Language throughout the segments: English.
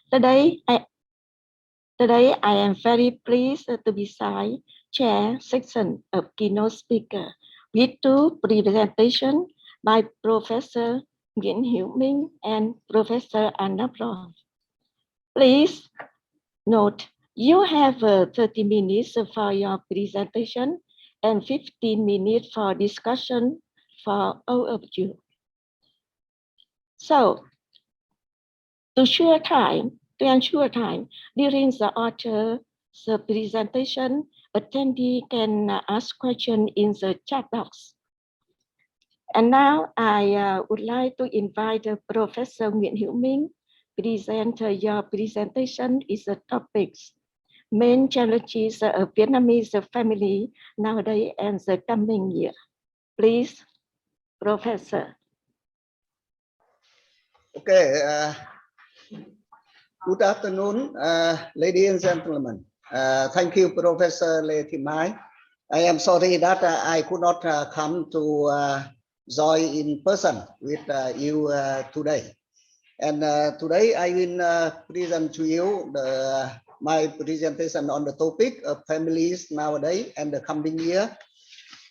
Today, I am very pleased to be chair section of keynote speaker with two presentations by Professor Nguyen Huu Minh and Professor Arnab Roy. Please note, you have 30 minutes for your presentation and 15 minutes for discussion for all of you. So, to ensure time, during the author's presentation, attendee can ask questions in the chat box. And now I would like to invite Professor Nguyen Huu Minh present your presentation is the topics main challenges of Vietnamese family nowadays and the coming year. Please, Professor. Okay. Good afternoon, ladies and gentlemen. Thank you, Professor Lê Thị Mai. I am sorry that I could not come to join in person with you today. And today I will present to you my presentation on the topic of families nowadays and the coming year.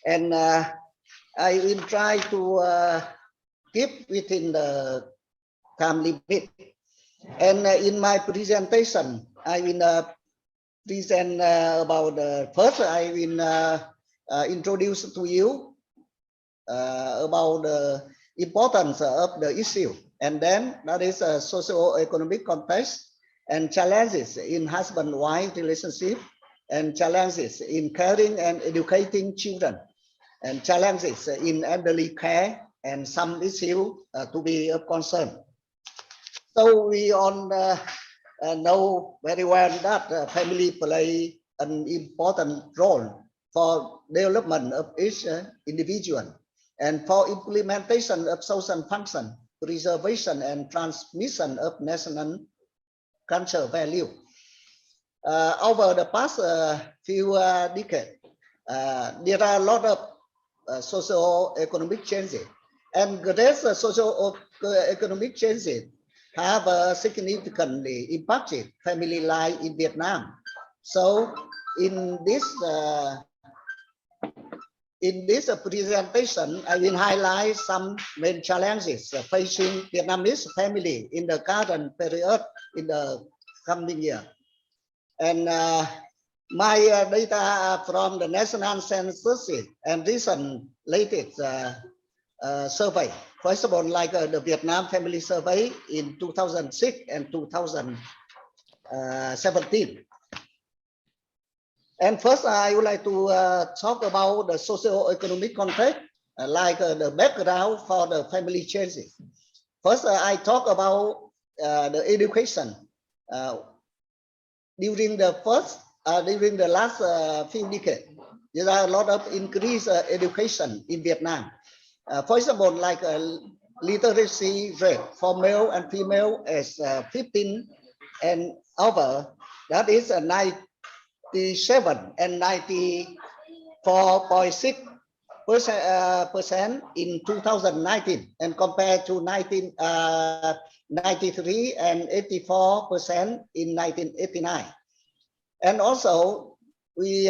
And I will try to keep within the time limit. And in my presentation, I will present about first I will introduce to you about the importance of the issue, and then that is a socio-economic context and challenges in husband-wife relationship, and challenges in caring and educating children, and challenges in elderly care, and some issues to be of concern. So we all know very well that family play an important role for development of each individual and for implementation of social function, preservation and transmission of national cultural value. Over the past few decades, there are a lot of socio-economic changes, and these socio-economic changes have significantly impacted family life in Vietnam. So in this presentation, I will highlight some main challenges facing Vietnamese family in the current period in the coming year. And my data from the National Census and recent latest survey. First of all, like the Vietnam Family Survey in 2006 and 2017. And first, I would like to talk about the socio-economic context, like the background for the family changes. First, I talk about the education. During the last few decades, there are a lot of increased education in Vietnam. For example, like literacy rate for male and female is 15 and over. That is 97 and 94.6% in 2019, and compared to 93 and 84% in 1989. And also, we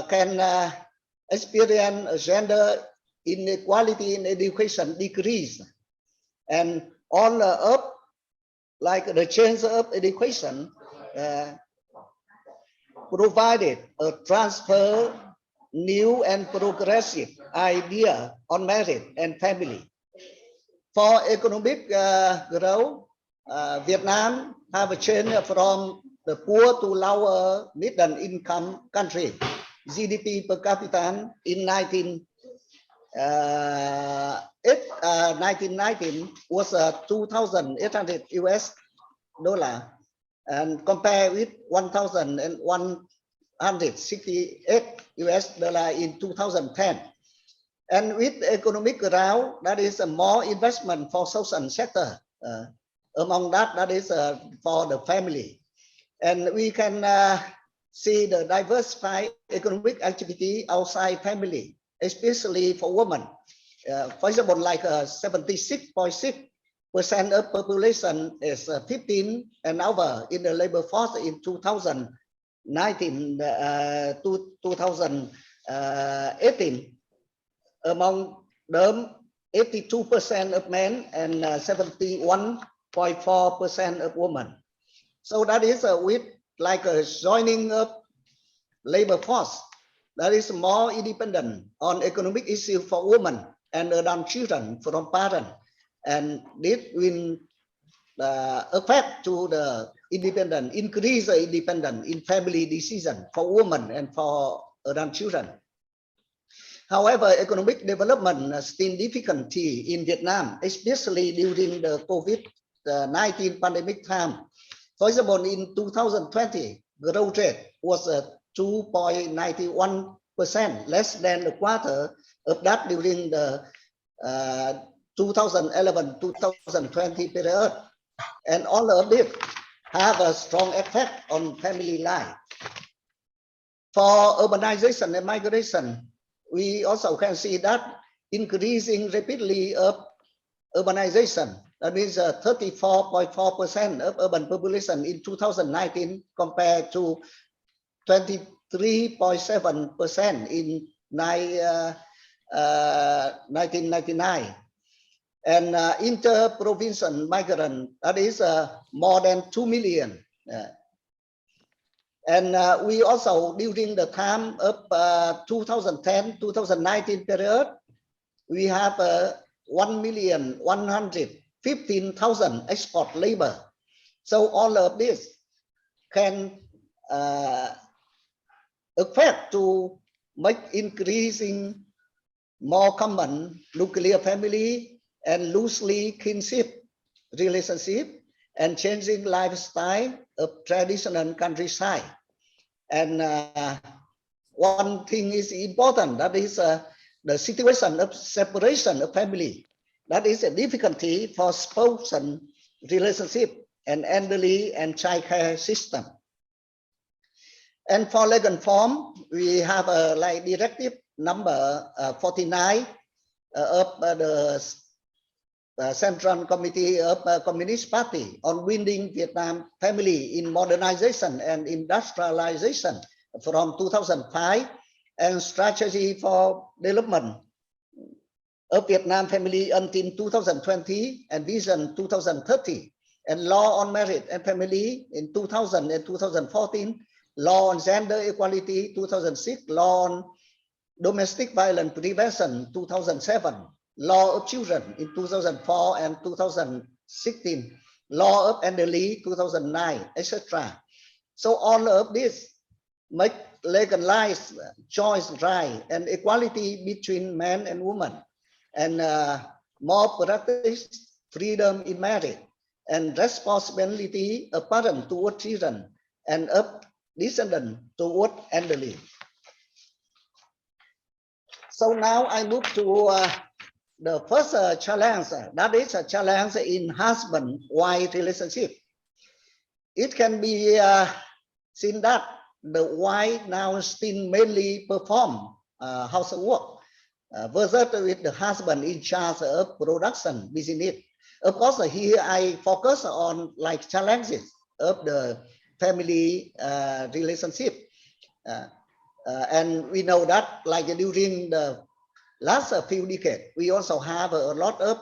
can experience gender inequality in education decrease, and all up like the change of education provided a transfer new and progressive idea on marriage and family. For economic growth, Vietnam have a change from the poor to lower middle income country. GDP per capita in 1919 was $2,800 US, and compared with $1,168 US in 2010. And with economic growth, that is more investment for social sector. Among that is for the family. And we can see the diversified economic activity outside family, especially for women. For example, like 76.6 of population is 15 and over in the labor force in 2019 to 2018. Among them, 82% of men and 71.4% of women. So that is with like a joining up labor force that is more independent on economic issue for women and adult children from parents, and this will affect to the independent, increase the independence in family decision for women and for adult children. However, economic development is still difficulty in Vietnam, especially during the COVID-19 pandemic time. For example, in 2020, growth rate was 2.91%, less than a quarter of that during the 2011-2020 period. And all of this have a strong effect on family life. For urbanization and migration, we also can see that increasing rapidly of urbanization. That means 34.4% of urban population in 2019 compared to 23.7% in 1999. And inter-provincial migrant, that is more than 2 million. And we also, during the time of 2010-2019 period, we have 1,115,000 export labor. So all of this can affect to make increasing more common nuclear family and loosely kinship relationship and changing lifestyle of traditional countryside. And one thing is important, that is the situation of separation of family. That is a difficulty for spouse relationship and elderly and child care system. And for legal form, we have a like directive number 49 of the Central Committee of Communist Party on winning Vietnam family in modernization and industrialization from 2005, and strategy for development of Vietnam family until 2020 and vision 2030, and law on marriage and family in 2000 and 2014, law on gender equality 2006, law on domestic violence prevention 2007, law of children in 2004 and 2016, law of elderly 2009, etc. So all of this make legalize choice right and equality between men and women, and more practice freedom in marriage and responsibility of parents toward children and of descendants toward elderly. So now I move to the first challenge, that is a challenge in husband-wife relationship. It can be seen that the wife now still mainly perform housework versus with the husband in charge of production business. Of course, here I focus on like challenges of the family relationship. And we know that like during the last few decades, we also have a lot of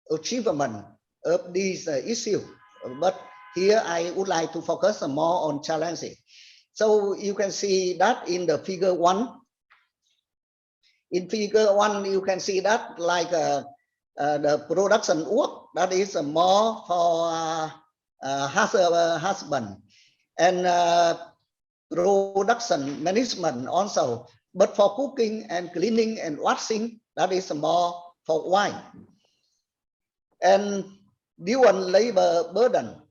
achievement of these issues. But here I would like to focus more on challenges. So you can see that in the figure 1. In figure 1, you can see that like the production work, that is more for husband, and production management also, but for cooking and cleaning and washing, that is more for wife. And dual labor burden,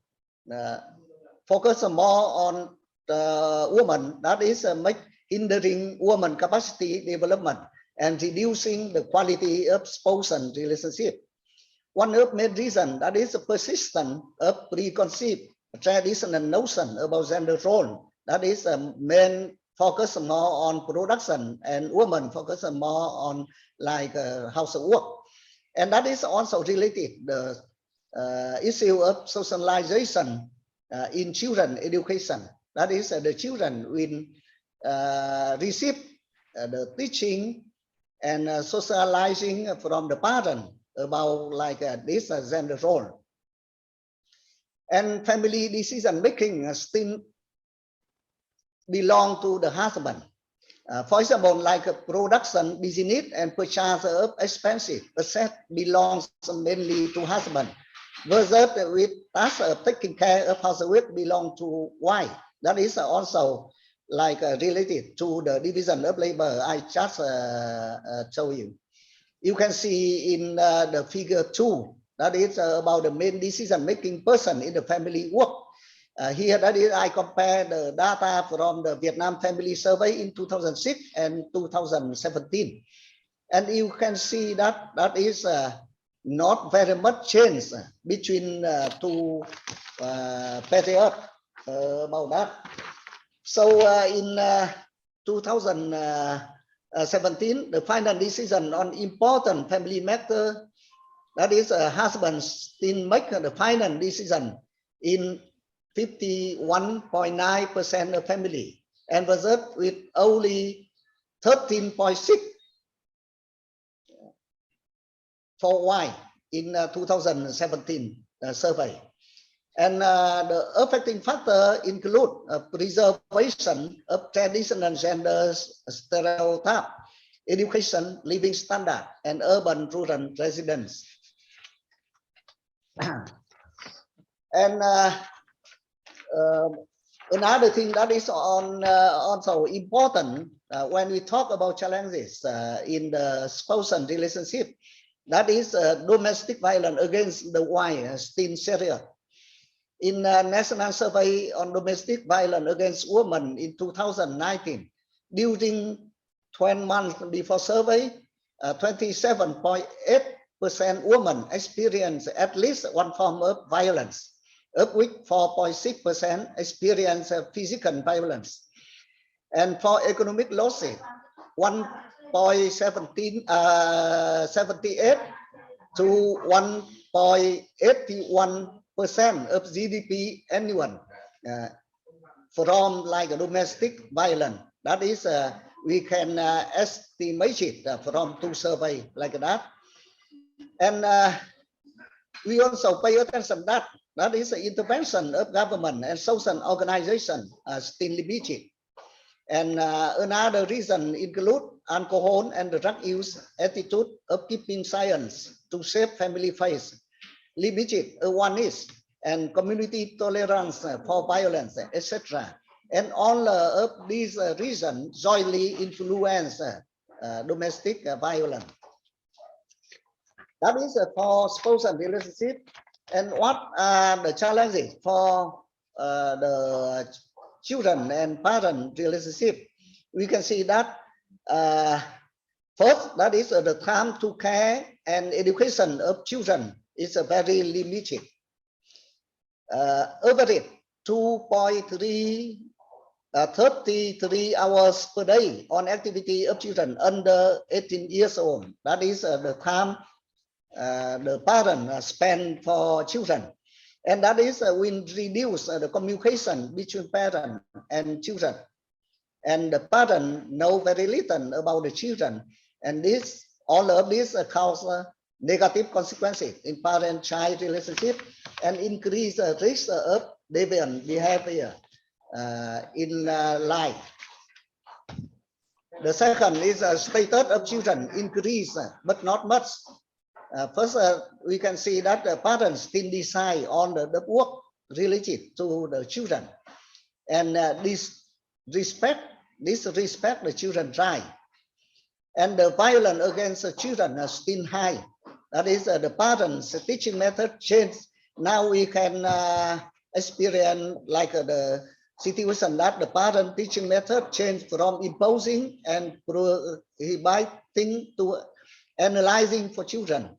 focus more on the woman, that is make hindering woman capacity development and reducing the quality of spousal relationship. One of main reason, that is a persistence of preconceived traditional notion about gender role. That is men focus more on production and women focus more on like housework. And that is also related the issue of socialization in children education. That is, the children will receive the teaching and socializing from the parent about like this gender role. And family decision making still belong to the husband. For example, like a production business and purchase of expensive assets belongs mainly to husband, versus with task of taking care of housework belong to wife. That is also like related to the division of labor I just showed you. You can see in the figure 2, that is about the main decision-making person in the family work. Here, that is, I compare the data from the Vietnam Family Survey in 2006 and 2017. And you can see that that is not very much change between two periods about that. So in 2017, the final decision on important family matter, that is, husbands still make the final decision in 51.9% of family, and versus with only 13.6 for wife in 2017 survey. And the affecting factor include preservation of traditional gender stereotype, education, living standard, and urban rural residents. And another thing that is also important when we talk about challenges in the spousal relationship, that is domestic violence against the wife still serious. In National Survey on Domestic Violence Against Women in 2019, during 12 months before survey, 27.8% women experience at least one form of violence, of which 4.6% experience physical violence. And for economic losses, 1.78 to 1.81% of GDP annual from like a domestic violence. That is, we can estimate it from two surveys like that. And we also pay attention that is the intervention of government and social organization still limited. And another reason include alcohol and drug use, attitude of keeping silence to save family face, limited awareness and community tolerance for violence, etc. And all of these reasons jointly influence domestic violence. That is for spousal relationship. And what are the challenges for the children and parent relationship? We can see that first, that is the time to care and education of children is very limited. Average 2.33 hours per day on activity of children under 18 years old. That is the time the parent spend for children. And that is will reduce the communication between parent and children. And the parent know very little about the children. And this, all of this cause negative consequences in parent-child relationship and increase the risk of deviant behavior in life. The second is status of children increase, but not much. First, we can see that the parents still decide on the work related to the children, and disrespect the children's right. And the violence against the children is still high. That is, the parents' teaching method change. Now we can experience like the situation that the parent teaching method change from imposing and prohibiting to analyzing for children.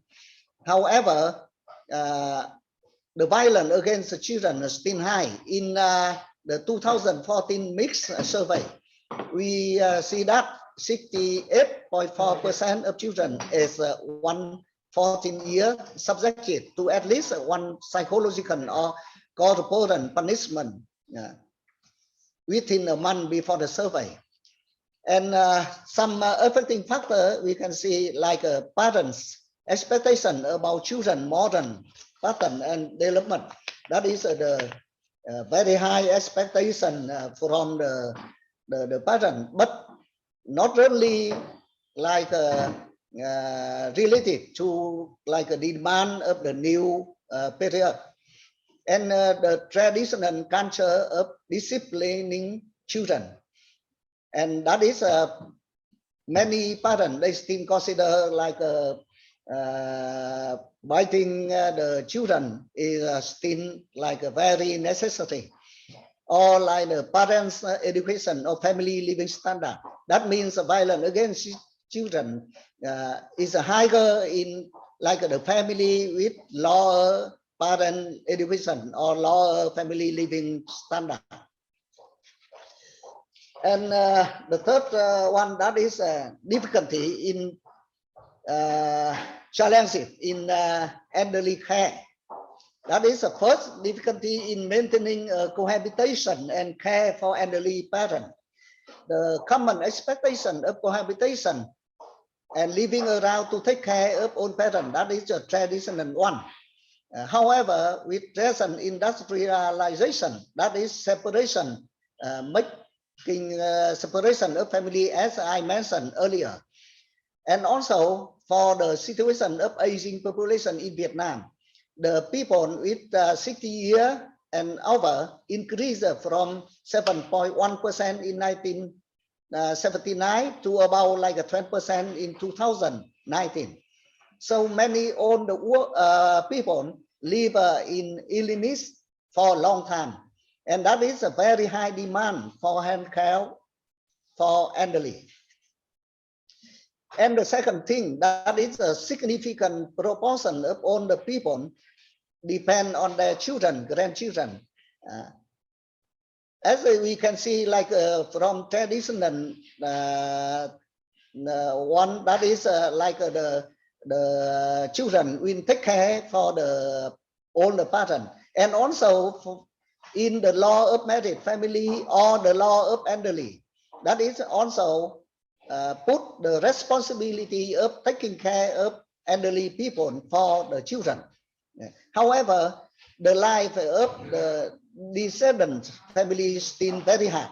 However, the violence against the children is still high. In the 2014 mixed survey, we see that 68.4% of children is 1 14 years subjected to at least one psychological or corporal punishment within a month before the survey. And some affecting factor we can see like parents' expectation about children modern pattern and development. That is the very high expectation from the parent, but not really like related to like a demand of the new period and the traditional culture of disciplining children. And that is many parents, they still consider like biting the children is still like a very necessary, or like the parents' education or family living standard. That means violence against children is higher in like the family with lower parent education or lower family living standard. And the third one, that is difficulty in challenges in elderly care. That is the first difficulty in maintaining cohabitation and care for elderly parents. The common expectation of cohabitation and living around to take care of own parents, that is a traditional one. However, with recent industrialization, that is separation, making separation of family, as I mentioned earlier. And also for the situation of aging population in Vietnam, the people with 60 years and over increased from 7.1% in 1979 to about like a 20% in 2019. So many old people live in illness for a long time, and that is a very high demand for health care for elderly. And the second thing, that is a significant proportion of all the people depend on their children, grandchildren. As we can see, like from traditional one, that is like the children will take care for the older parent, and also in the law of married family or the law of elderly, that is also put the responsibility of taking care of elderly people for the children. However, the life of the descendant family is still very hard.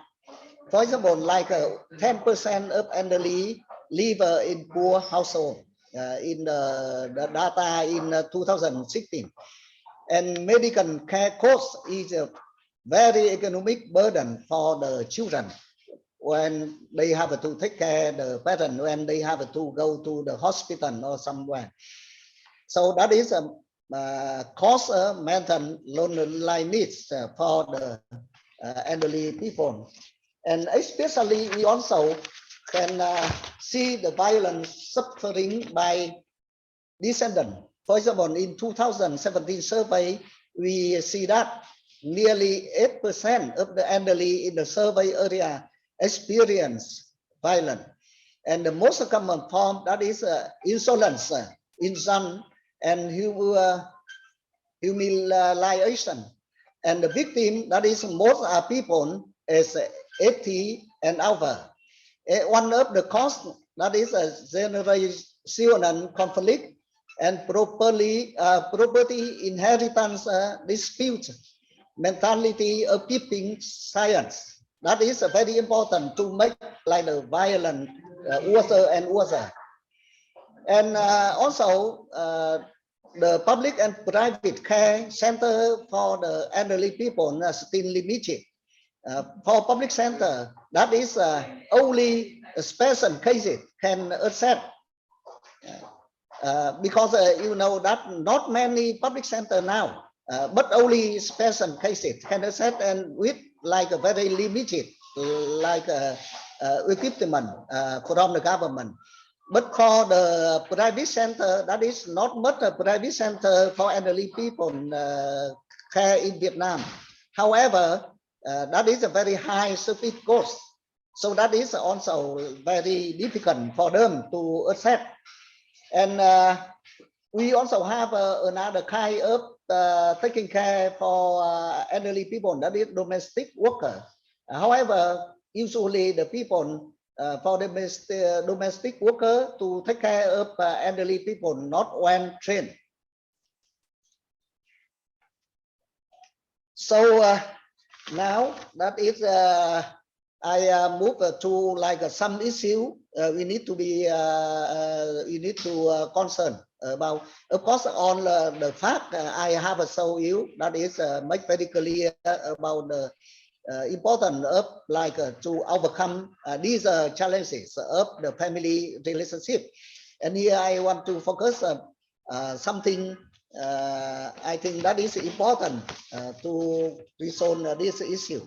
For example, like 10% of elderly live in poor household in the data in 2016. And medical care cost is a very economic burden for the children when they have to take care of the parent, when they have to go to the hospital or somewhere. So that is a cause mental loneliness for the elderly people. And especially we also can see the violent suffering by descendants. For example, in 2017 survey, we see that nearly 8% of the elderly in the survey area experience violence. And the most common form, that is insolence, insult, and humiliation. And the victim, that is most are people is 80 and over. One of the cause, that is a generational conflict and property inheritance dispute, mentality of keeping science. That is very important to make like the violent worse and worse. And also the public and private care center for the elderly people are still limited. For public center, that is only special cases can accept. Because you know that not many public center now, but only special cases can accept, and with like a very limited like equipment from the government. But for the private center, that is not much a private center for elderly people care in Vietnam. However, that is a very high service cost. So that is also very difficult for them to accept. And we also have another kind of taking care for elderly people, that is domestic worker. However, usually the people for domestic worker to take care of elderly people not well trained. So now that is I move to like some issue we need to be concern about. Of course, on the fact I have shown you, that is make very clear about the importance of like to overcome these challenges of the family relationship. And here I want to focus something I think that is important to resolve this issue.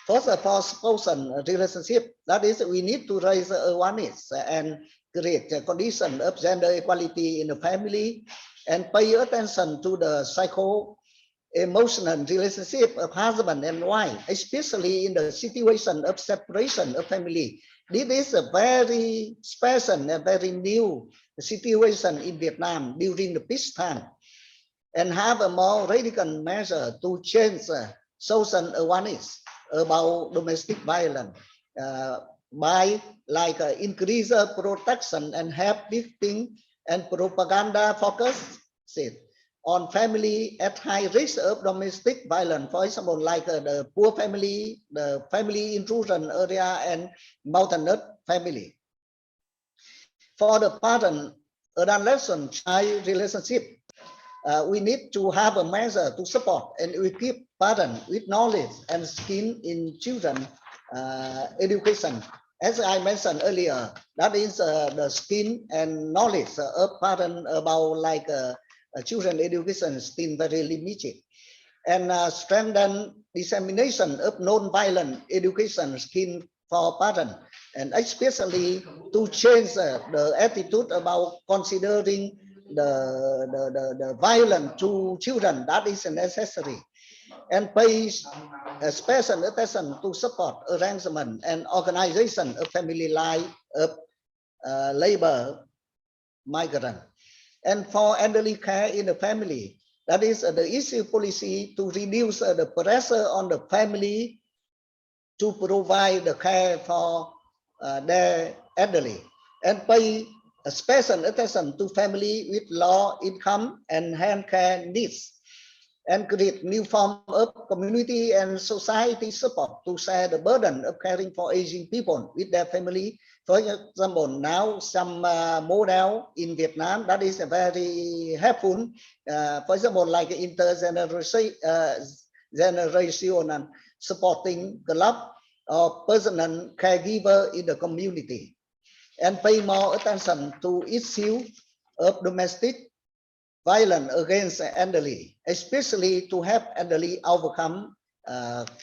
First, for spousal relationship, that is, we need to raise awareness and create a condition of gender equality in the family, and pay attention to the psycho-emotional relationship of husband and wife, especially in the situation of separation of family. This is a very special and very new situation in Vietnam during the peace time, and have a more radical measure to change social awareness about domestic violence by like increase protection and help victim and propaganda focus on family at high risk of domestic violence. For example, like the poor family, the family intrusion area, and mountainous family. For the parent adolescent child relationship, we need to have a measure to support and equip parents with knowledge and skill in children education. As I mentioned earlier, that is the skill and knowledge of parents about like children education is still very limited. And strengthen dissemination of non-violent education skill for parents, and especially to change the attitude about considering the violence to children, that is necessary, and pay special attention to support arrangement and organization of family life of labor migrant. And for elderly care in the family, that is the issue policy to reduce the pressure on the family to provide the care for their elderly, and pay special attention to family with low income and hand care needs, and create new form of community and society support to share the burden of caring for aging people with their family. For example, now some model in Vietnam that is very helpful. For example, like intergenerational supporting club or personal caregiver in the community, and pay more attention to issue of domestic violence against elderly, especially to help elderly overcome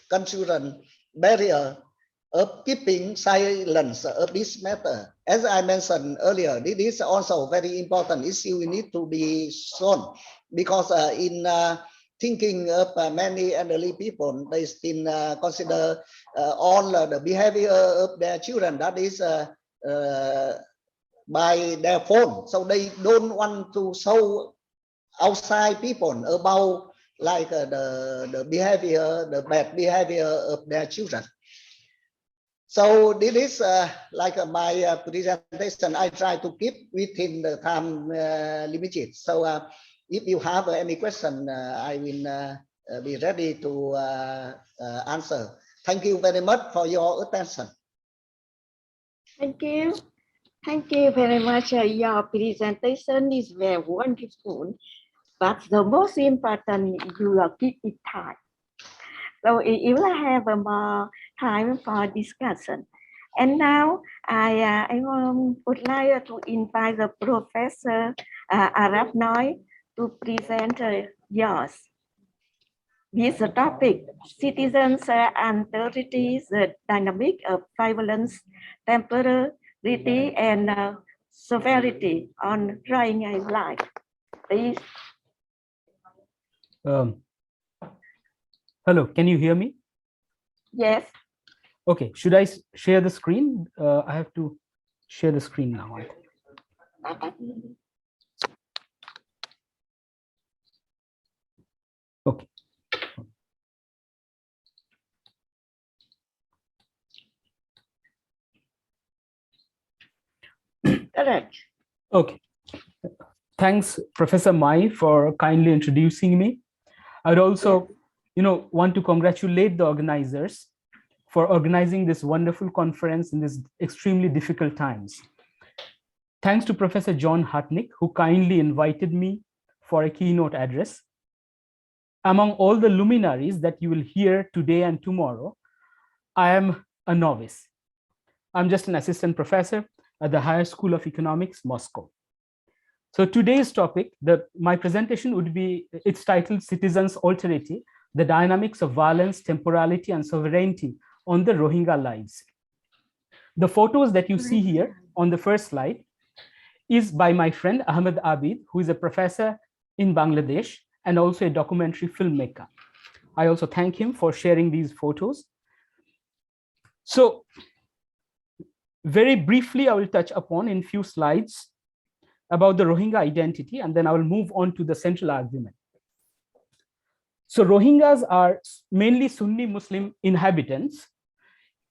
cultural barrier of keeping silence of this matter. As I mentioned earlier, this is also a very important issue we need to be solved, because in thinking of many elderly people, they still consider all the behavior of their children, that is by their phone. So they don't want to show outside people about like the behavior, the bad behavior of their children. So this is like my presentation. I try to keep within the time limited. So if you have any question, I will be ready to answer. Thank you very much for your attention. Thank you. Thank you very much. Your presentation is very wonderful, but the most important, you keep it tight. So you will have more time for discussion. And now I would like to invite the Professor Arnab Roy to present yours. This topic, citizens and authorities, the dynamic of violence, temporality, and severity on Rohingya life. Please. Hello, can you hear me? Yes. Okay, should I share the screen? I have to share the screen now. Okay. Correct. Okay. Thanks, Professor Mai, for kindly introducing me. I'd also, want to congratulate the organizers for organizing this wonderful conference in these extremely difficult times. Thanks to Professor John Hartnick, who kindly invited me for a keynote address. Among all the luminaries that you will hear today and tomorrow, I am a novice. I'm just an assistant professor at the Higher School of Economics, Moscow. So today's topic, my presentation would be, it's titled Citizens' Alterity, the Dynamics of Violence, Temporality, and Sovereignty on the Rohingya Lives. The photos that you see here on the first slide is by my friend Ahmed Abid, who is a professor in Bangladesh and also a documentary filmmaker. I also thank him for sharing these photos. So very briefly, I will touch upon in few slides about the Rohingya identity, and then I will move on to the central argument. So Rohingyas are mainly Sunni Muslim inhabitants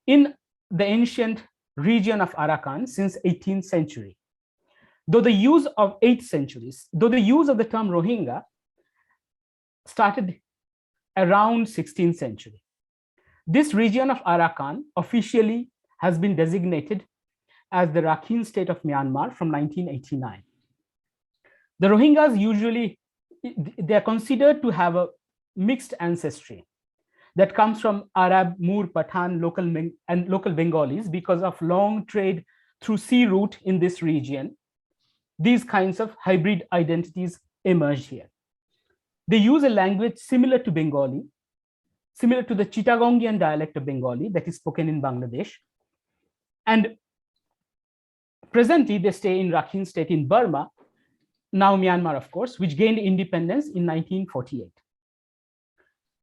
in the ancient region of Arakan since 18th century. Though the use of the term Rohingya started around 16th century. This region of Arakan officially has been designated as the Rakhine state of Myanmar from 1989. The Rohingyas usually, they are considered to have a mixed ancestry that comes from Arab, Moor, Pathan, local Bengalis because of long trade through sea route in this region. These kinds of hybrid identities emerged here. They use a language similar to Bengali, similar to the Chittagongian dialect of Bengali that is spoken in Bangladesh. And presently, they stay in Rakhine state in Burma, now Myanmar, of course, which gained independence in 1948.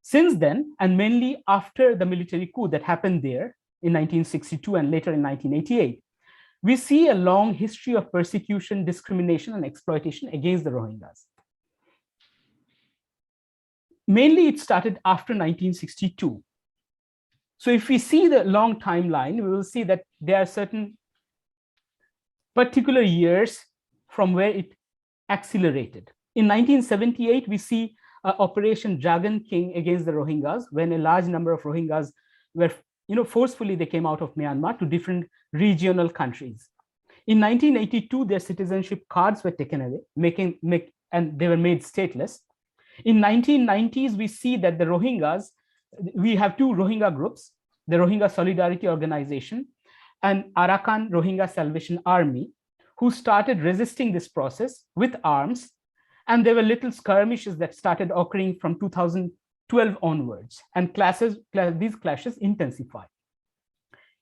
Since then, and mainly after the military coup that happened there in 1962 and later in 1988, we see a long history of persecution, discrimination, and exploitation against the Rohingyas. Mainly, it started after 1962. So if we see the long timeline, we will see that there are certain particular years from where it accelerated. In 1978, we see Operation Dragon King against the Rohingyas, when a large number of Rohingyas were, forcefully they came out of Myanmar to different regional countries. In 1982, their citizenship cards were taken away, and they were made stateless. In 1990s, we see that the Rohingyas, we have two Rohingya groups, the Rohingya Solidarity Organization and Arakan Rohingya Salvation Army, who started resisting this process with arms. And there were little skirmishes that started occurring from 2012 onwards, and these clashes intensified.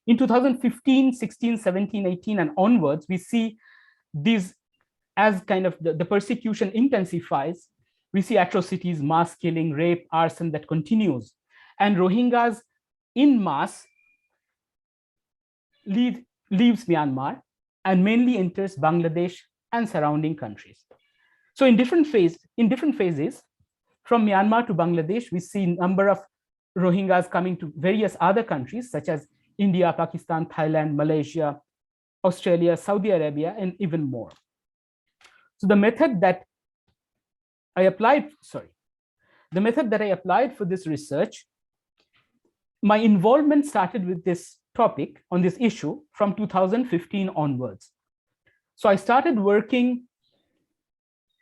In 2015, 16, 17, 18, and onwards, we see these, as kind of the persecution intensifies, we see atrocities, mass killing, rape, arson that continues. And Rohingyas in mass leaves Myanmar and mainly enters Bangladesh and surrounding countries. So in different phases, from Myanmar to Bangladesh, we see a number of Rohingyas coming to various other countries such as India, Pakistan, Thailand, Malaysia, Australia, Saudi Arabia, and even more. So the method that I applied for this research, my involvement started with this topic on this issue from 2015 onwards. So I started working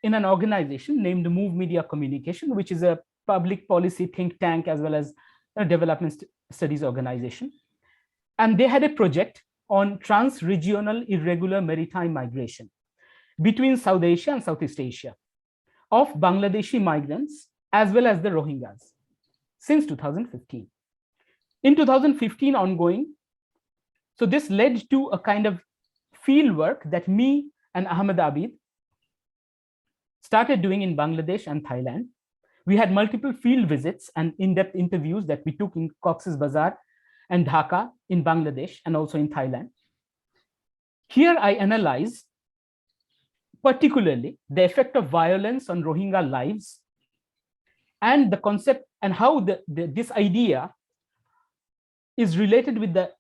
in an organization named Move Media Communication, which is a public policy think tank as well as a development studies organization. And they had a project on trans-regional irregular maritime migration between South Asia and Southeast Asia of Bangladeshi migrants as well as the Rohingyas since 2015. In 2015 ongoing, so this led to a kind of field work that me and Ahmed Abid started doing in Bangladesh and Thailand. We had multiple field visits and in-depth interviews that we took in Cox's Bazar and Dhaka in Bangladesh and also in Thailand. Here I analyze particularly the effect of violence on Rohingya lives and the concept and how this idea is related with the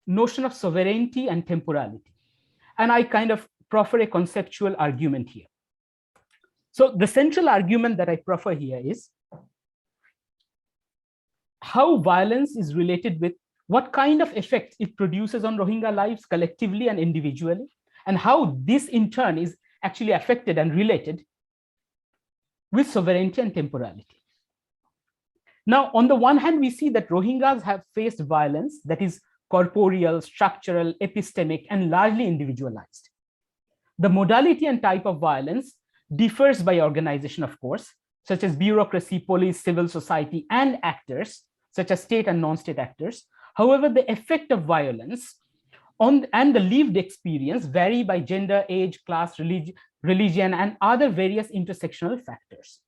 notion of sovereignty and temporality. And I kind of proffer a conceptual argument here. So the central argument that I proffer here is how violence is related with what kind of effect it produces on Rohingya lives collectively and individually, and how this in turn is actually affected and related with sovereignty and temporality. Now, on the one hand, we see that Rohingyas have faced violence that is corporeal, structural, epistemic, and largely individualized. The modality and type of violence differs by organization, of course, such as bureaucracy, police, civil society, and actors, such as state and non-state actors. However, the effect of violence and the lived experience vary by gender, age, class, religion, and other various intersectional factors.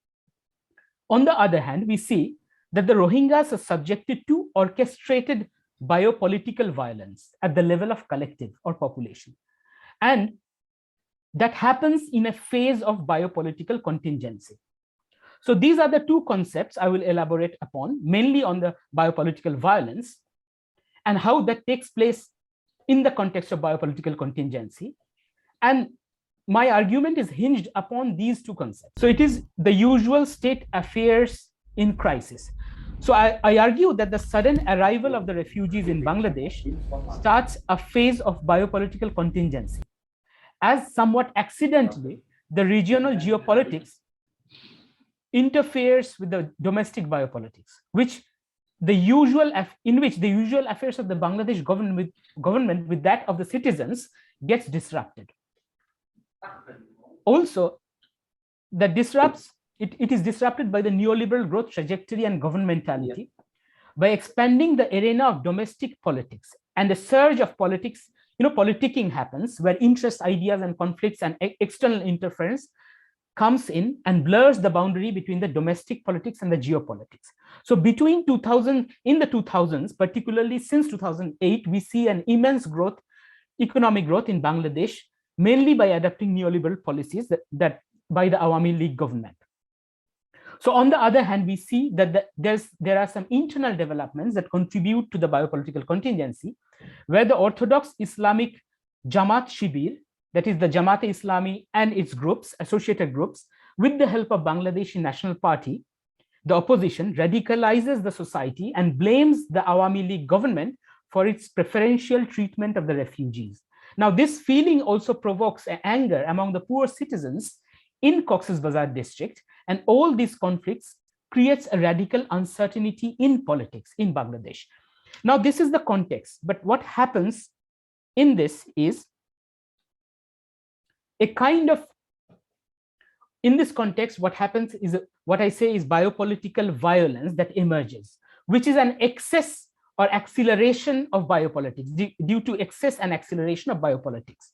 On the other hand, we see that the Rohingyas are subjected to orchestrated biopolitical violence at the level of collective or population. And that happens in a phase of biopolitical contingency. So these are the two concepts I will elaborate upon, mainly on the biopolitical violence and how that takes place in the context of biopolitical contingency. And my argument is hinged upon these two concepts. So it is the usual state affairs in crisis. So I argue that the sudden arrival of the refugees in Bangladesh starts a phase of biopolitical contingency, as somewhat accidentally, the regional geopolitics interferes with the domestic biopolitics, in which the usual affairs of the Bangladesh government with that of the citizens gets disrupted. Also, it is disrupted by the neoliberal growth trajectory and governmentality by expanding the arena of domestic politics, and a surge of politics, politicking happens where interest, ideas, and conflicts and external interference comes in and blurs the boundary between the domestic politics and the geopolitics. So between in the 2000s, particularly since 2008, we see an immense growth, economic growth in Bangladesh, mainly by adopting neoliberal policies that by the Awami League government. So on the other hand, we see that there are some internal developments that contribute to the biopolitical contingency, where the Orthodox Islamic Jamaat Shibir, that is the Jamaat-e-Islami and its groups, associated groups, with the help of Bangladeshi National Party, the opposition radicalizes the society and blames the Awami League government for its preferential treatment of the refugees. Now, this feeling also provokes anger among the poor citizens in Cox's Bazar district, and all these conflicts creates a radical uncertainty in politics in Bangladesh. Now, this is the context, but what happens in this is a kind of, in this context, what happens is what I say is biopolitical violence that emerges, which is an excess or acceleration of biopolitics due to excess and acceleration of biopolitics.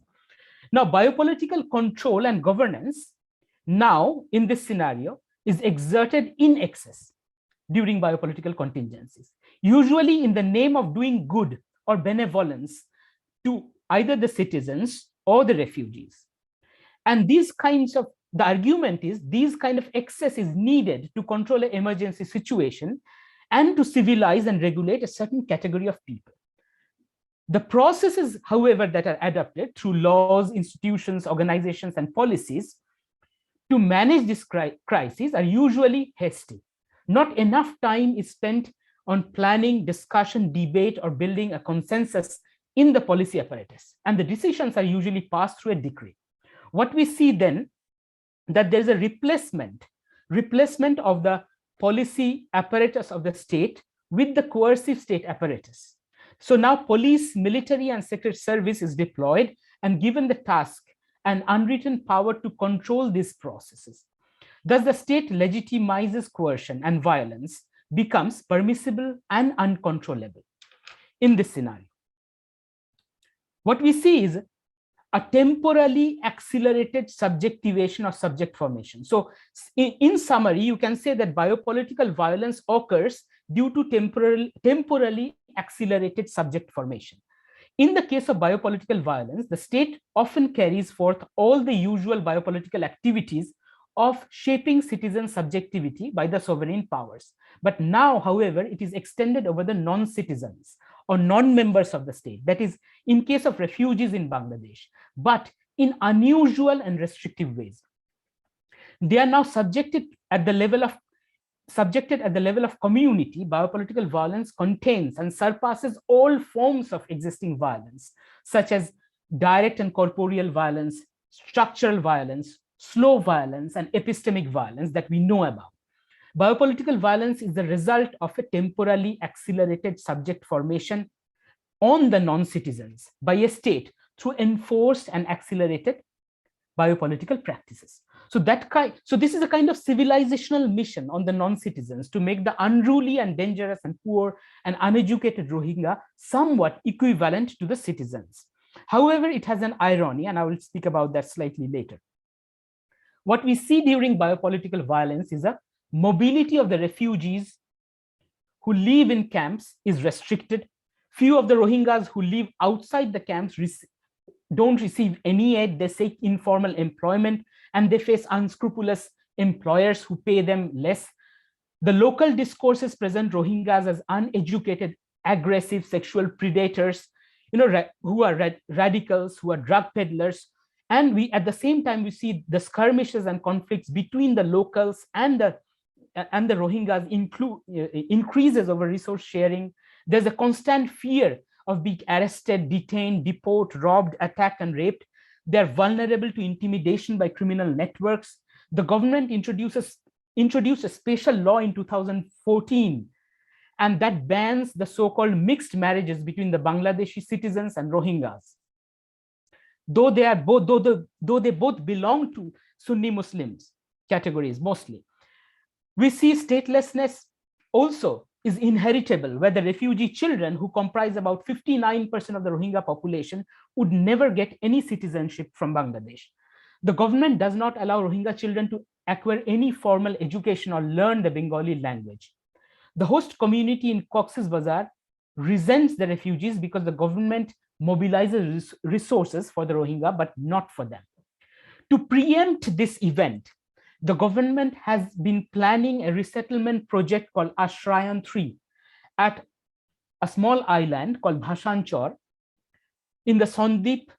Now, biopolitical control and governance now in this scenario is exerted in excess during biopolitical contingencies, usually in the name of doing good or benevolence to either the citizens or the refugees. And these kinds of, the argument is these kind of excess is needed to control an emergency situation and to civilize and regulate a certain category of people. The processes, however, that are adopted through laws, institutions, organizations, and policies to manage this crisis are usually hasty. Not enough time is spent on planning, discussion, debate, or building a consensus in the policy apparatus, and the decisions are usually passed through a decree. What we see then, that there's a replacement of the policy apparatus of the state with the coercive state apparatus. So now police, military, and secret service is deployed and given the task and unwritten power to control these processes. Thus, the state legitimizes coercion, and violence becomes permissible and uncontrollable in this scenario. What we see is a temporally accelerated subjectivation or subject formation. So in summary, you can say that biopolitical violence occurs due to temporally accelerated subject formation. In the case of biopolitical violence, the state often carries forth all the usual biopolitical activities of shaping citizen subjectivity by the sovereign powers. But now, however, it is extended over the non-citizens or non-members of the state. That is, in case of refugees in Bangladesh, but in unusual and restrictive ways. They are now subjected at the level of community. Biopolitical violence contains and surpasses all forms of existing violence, such as direct and corporeal violence, structural violence, slow violence, and epistemic violence that we know about. Biopolitical violence is the result of a temporally accelerated subject formation on the non-citizens by a state through enforced and accelerated biopolitical practices. So this is a kind of civilizational mission on the non-citizens to make the unruly and dangerous and poor and uneducated Rohingya somewhat equivalent to the citizens. However, it has an irony, and I will speak about that slightly later. What we see during biopolitical violence is a mobility of the refugees who live in camps is restricted. Few of the Rohingyas who live outside the camps don't receive any aid. They seek informal employment, and they face unscrupulous employers who pay them less. The local discourses present Rohingyas as uneducated, aggressive sexual predators, who are radicals, who are drug peddlers. And we, at the same time, we see the skirmishes and conflicts between the locals and the Rohingyas increases over resource sharing. There's a constant fear of being arrested, detained, deported, robbed, attacked, and raped. They're vulnerable to intimidation by criminal networks. The government introduced a special law in 2014, and that bans the so-called mixed marriages between the Bangladeshi citizens and Rohingyas. Though they both belong to Sunni Muslims categories mostly. We see statelessness also is inheritable, where the refugee children, who comprise about 59% of the Rohingya population, would never get any citizenship from Bangladesh. The government does not allow Rohingya children to acquire any formal education or learn the Bengali language. The host community in Cox's Bazar resents the refugees because the government mobilizes resources for the Rohingya, but not for them. To preempt this event, the government has been planning a resettlement project called Ashrayan 3 at a small island called Bhashanchor in the Sondip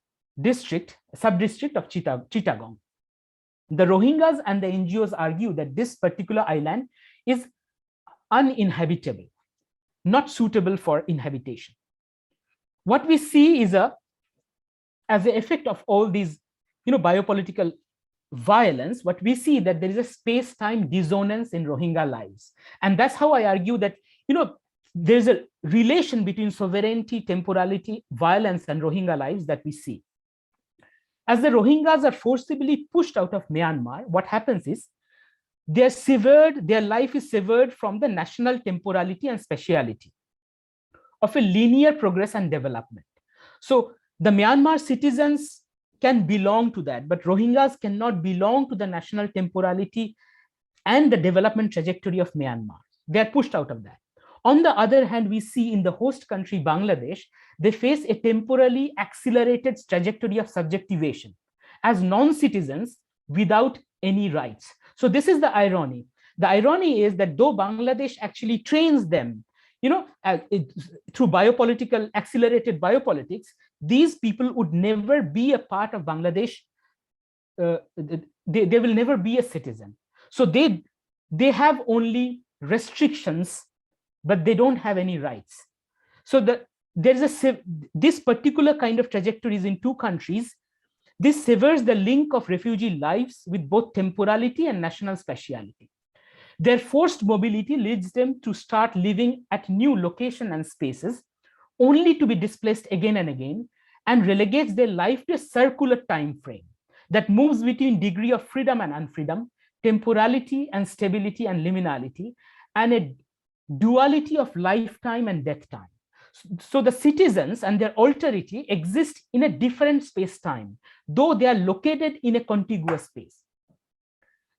district, sub-district of Chittagong. The Rohingyas and the NGOs argue that this particular island is uninhabitable, not suitable for inhabitation. What we see is as an effect of all these, biopolitical violence, what we see that there is a space-time dissonance in Rohingya lives. And that's how I argue that, there's a relation between sovereignty, temporality, violence, and Rohingya lives that we see. As the Rohingyas are forcibly pushed out of Myanmar, what happens is their life is severed from the national temporality and speciality of a linear progress and development. So the Myanmar citizens can belong to that, but Rohingyas cannot belong to the national temporality and the development trajectory of Myanmar. They are pushed out of that. On the other hand, we see in the host country, Bangladesh, they face a temporally accelerated trajectory of subjectivation as non-citizens without any rights. So this is the irony. The irony is that though Bangladesh actually trains them, through accelerated biopolitics, these people would never be a part of Bangladesh. They will never be a citizen. So they have only restrictions, but they don't have any rights. So this particular kind of trajectories in two countries, this severs the link of refugee lives with both temporality and national speciality. Their forced mobility leads them to start living at new location and spaces, only to be displaced again and again, and relegates their life to a circular time frame that moves between degree of freedom and unfreedom, temporality and stability and liminality, and a duality of lifetime and death time. So the citizens and their alterity exist in a different space-time, though they are located in a contiguous space.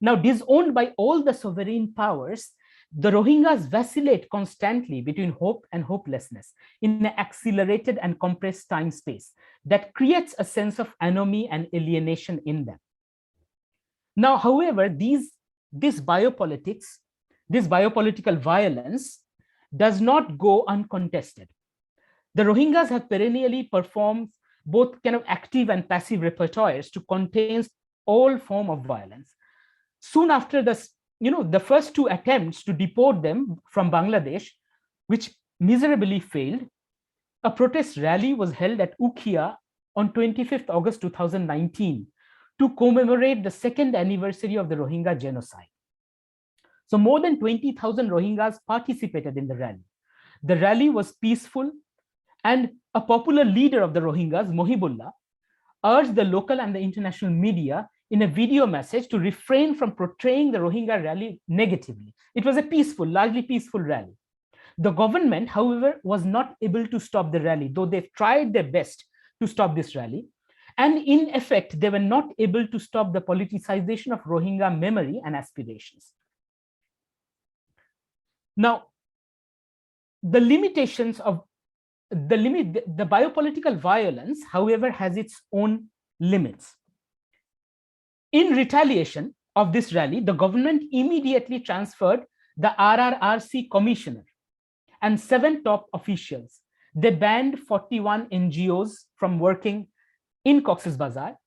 Now, disowned by all the sovereign powers, the Rohingyas vacillate constantly between hope and hopelessness in an accelerated and compressed time space that creates a sense of anomie and alienation in them. Now, however, this biopolitical violence does not go uncontested. The Rohingyas have perennially performed both kind of active and passive repertoires to contain all form of violence. Soon after the first two attempts to deport them from Bangladesh, which miserably failed, a protest rally was held at Ukhia on 25th August 2019 to commemorate the second anniversary of the Rohingya genocide. So more than 20,000 Rohingyas participated in the rally. The rally was peaceful, and a popular leader of the Rohingyas, Mohibullah, urged the local and the international media in a video message to refrain from portraying the Rohingya rally negatively. It was a peaceful, largely peaceful rally. The government, however, was not able to stop the rally, though they've tried their best to stop this rally. And in effect, they were not able to stop the politicization of Rohingya memory and aspirations. Now, the limitations of the biopolitical violence, however, has its own limits. In retaliation of this rally, the government immediately transferred the RRRC commissioner and 7 top officials. They banned 41 NGOs from working in Cox's Bazar.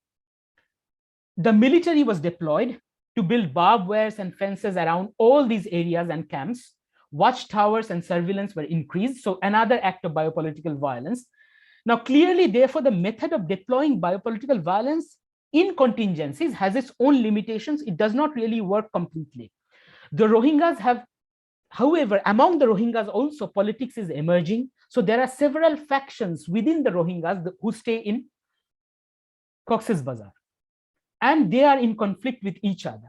The military was deployed to build barbed wires and fences around all these areas and camps. Watchtowers and surveillance were increased. So another act of biopolitical violence. Now, clearly, therefore, the method of deploying biopolitical violence in contingencies has its own limitations. It does not really work completely. The Rohingyas have, however, among the Rohingyas also, politics is emerging. So there are several factions within the Rohingyas who stay in Cox's Bazar, and they are in conflict with each other.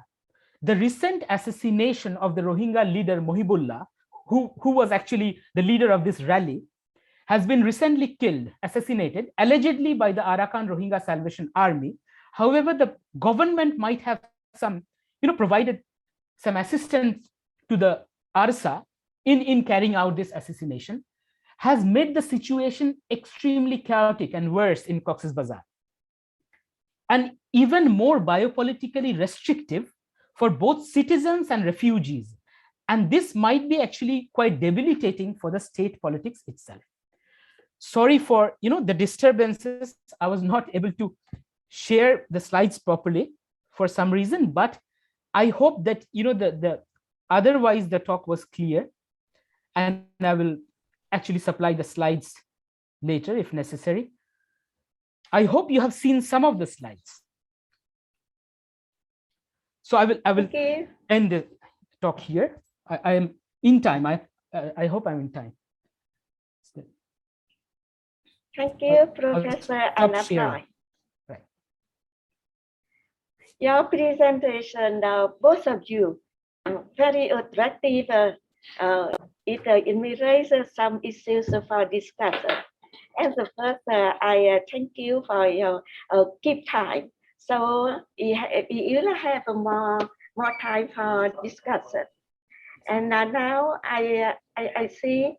The recent assassination of the Rohingya leader Mohibullah, who was actually the leader of this rally, has been recently killed, assassinated, allegedly by the Arakan Rohingya Salvation Army. However, the government might have provided some assistance to the ARSA in carrying out this assassination, has made the situation extremely chaotic and worse in Cox's Bazar, and even more biopolitically restrictive for both citizens and refugees. And this might be actually quite debilitating for the state politics itself. Sorry for the disturbances. I was not able to share the slides properly for some reason, but I hope that otherwise the talk was clear, and I will actually supply the slides later if necessary. I hope you have seen some of the slides. So I will end the talk here. I am in time. I hope I'm in time. Thank you, Professor Arnab Roy. Right. Your presentation, both of you, very attractive. It may raise some issues for discussion. And the first, I thank you for your keep time. So you will have more time for discussion. And now I see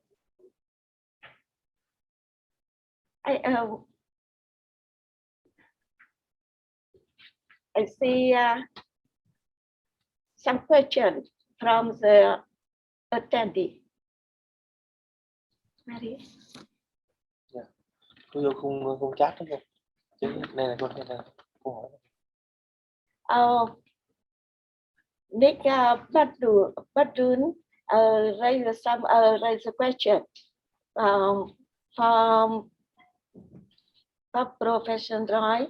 I see some questions from the attendee. Mary. Cô vô khung chat đó không? Chứ đây là câu hỏi. Nick Badun raised a question from Professor Roy.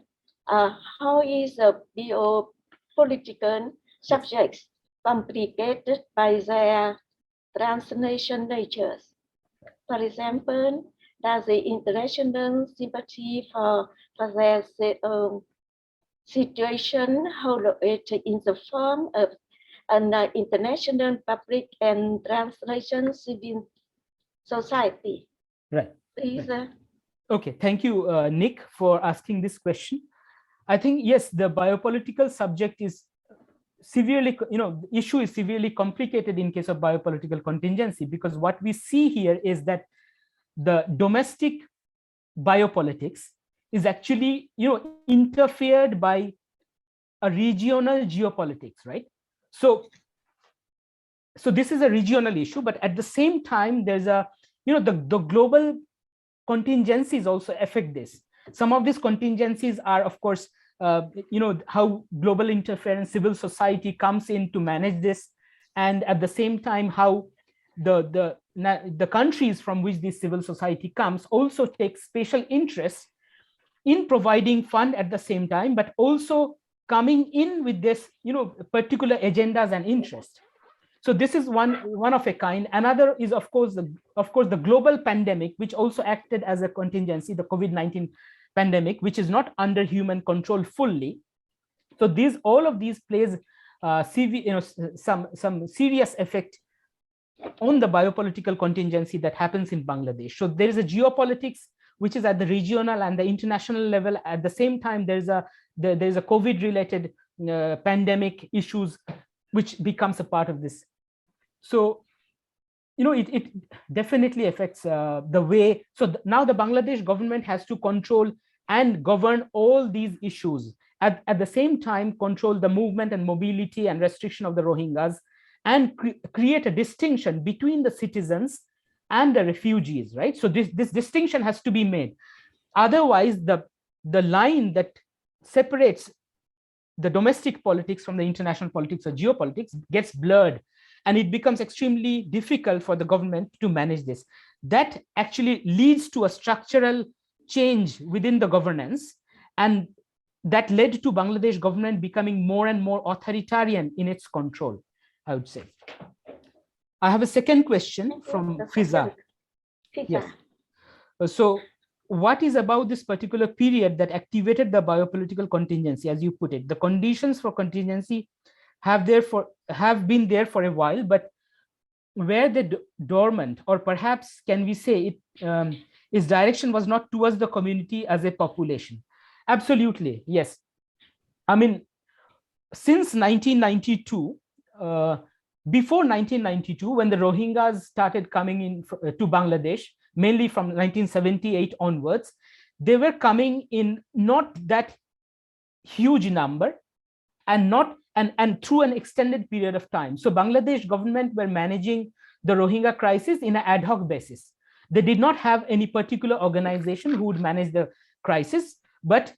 How is the biopolitical subjects complicated by their transnational natures? For example, does the international sympathy for their situation hold it in the form of an international public and translation civil society? Right. Please. Okay, thank you, Nick, for asking this question. I think, yes, the biopolitical subject is severely, the issue is severely complicated in case of biopolitical contingency, because what we see here is that the domestic biopolitics is actually, interfered by a regional geopolitics, right? So this is a regional issue, but at the same time, there's a, the global contingencies also affect this. Some of these contingencies are, of course, how global interference, civil society comes in to manage this, and at the same time, how the countries from which this civil society comes also take special interest in providing fund at the same time, but also coming in with this, particular agendas and interests. So this is one of a kind. Another is, of course, the global pandemic, which also acted as a contingency, the COVID-19 pandemic, which is not under human control fully. So all of these plays some serious effect on the biopolitical contingency that happens in Bangladesh. So there is a geopolitics which is at the regional and the international level. At the same time, there is a COVID-related pandemic issues which becomes a part of this. So, it definitely affects the way. So now the Bangladesh government has to control and govern all these issues. At the same time, control the movement and mobility and restriction of the Rohingyas, and create a distinction between the citizens and the refugees, right? So this distinction has to be made. Otherwise, the line that separates the domestic politics from the international politics or geopolitics gets blurred, and it becomes extremely difficult for the government to manage this. That actually leads to a structural change within the governance, and that led to Bangladesh government becoming more and more authoritarian in its control, I would say. I have a second question from Fiza. Yes. So what is about this particular period that activated the biopolitical contingency, as you put it? The conditions for contingency have been there for a while, but were they dormant, or perhaps can we say its direction was not towards the community as a population? Absolutely, yes. I mean, since 1992, before 1992, when the Rohingyas started coming in to Bangladesh, mainly from 1978 onwards, they were coming in not that huge number, and through an extended period of time. So Bangladesh government were managing the Rohingya crisis in an ad hoc basis. They did not have any particular organization who would manage the crisis. But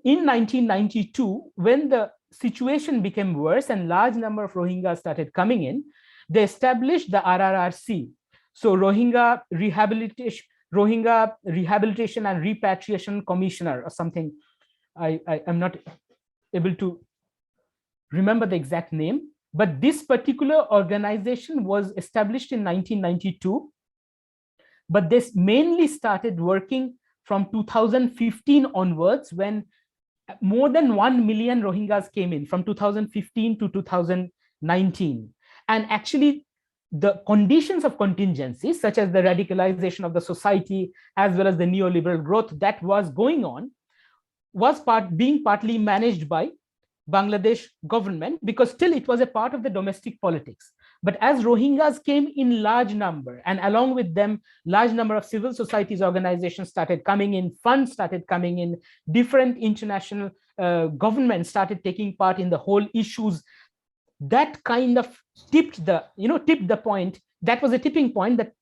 in 1992, when the situation became worse and large number of Rohingyas started coming in, they established the RRRC. So Rohingya Rehabilitation and Repatriation Commissioner or something. I am not able to remember the exact name, but this particular organization was established in 1992, but this mainly started working from 2015 onwards, when more than 1 million Rohingyas came in from 2015 to 2019. And actually, the conditions of contingency, such as the radicalization of the society, as well as the neoliberal growth that was going on, was being partly managed by Bangladesh government, because still it was a part of the domestic politics. But as Rohingyas came in large number, and along with them, large number of civil societies organizations started coming in, funds started coming in, different international governments started taking part in the whole issues. That kind of tipped the point. That was a tipping point that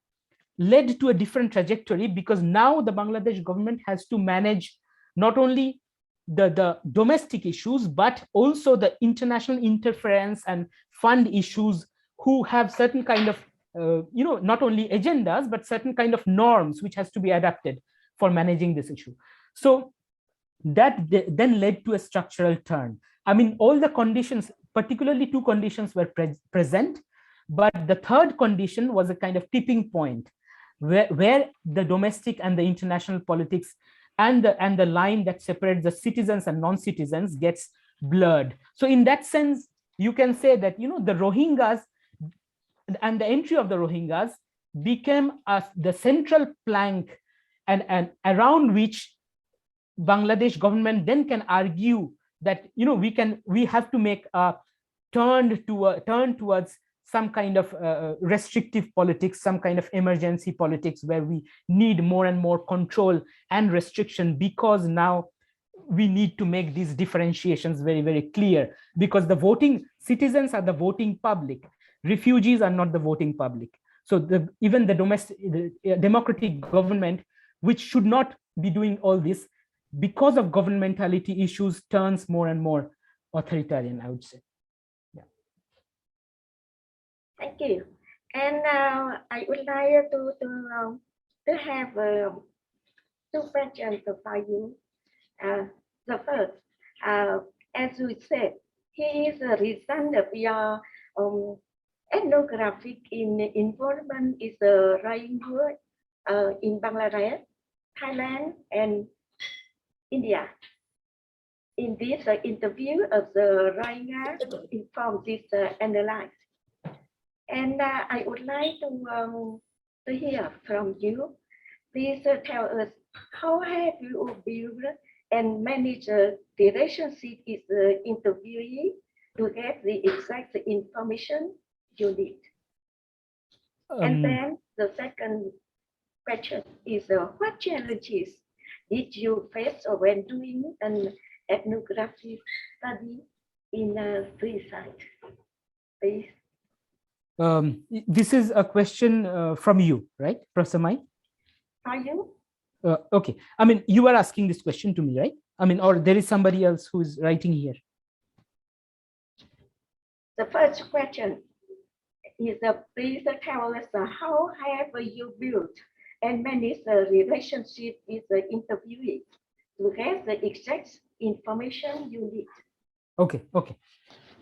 led to a different trajectory, because now the Bangladesh government has to manage not only the domestic issues, but also the international interference and fund issues, who have certain kind of, not only agendas, but certain kind of norms which has to be adapted for managing this issue. So that then led to a structural turn. I mean, all the conditions, particularly two conditions were present, but the third condition was a kind of tipping point where the domestic and the international politics and the line that separates the citizens and non-citizens gets blurred. So in that sense, you can say that, the Rohingyas and the entry of the Rohingyas became the central plank and around which Bangladesh government then can argue that, we have to make a turn towards some kind of restrictive politics, some kind of emergency politics, where we need more and more control and restriction, because now we need to make these differentiations very, very clear, because the voting citizens are the voting public. Refugees are not the voting public. So even the democratic government, which should not be doing all this, because of governmentality issues, turns more and more authoritarian, I would say. Yeah. Thank you. And now I would like to have two questions for you. The first, as we said, he is a result of your ethnographic involvement is the Rohingya in Bangladesh, Thailand, and India. In this interview of the Rohingya informed this analysis. And I would like to hear from you. Please tell us, how have you built and managed the relationship with the interviewee to get the exact information you need? And then the second question is, what challenges did you face when doing an ethnographic study in a free site? Please. This is a question from you, right, Professor Mai? Are you? Okay. I mean, you are asking this question to me, right? I mean, or there is somebody else who is writing here. The first question is, please tell us how have you built and managed the relationship with the interviewee to get the exact information you need? Okay. Okay.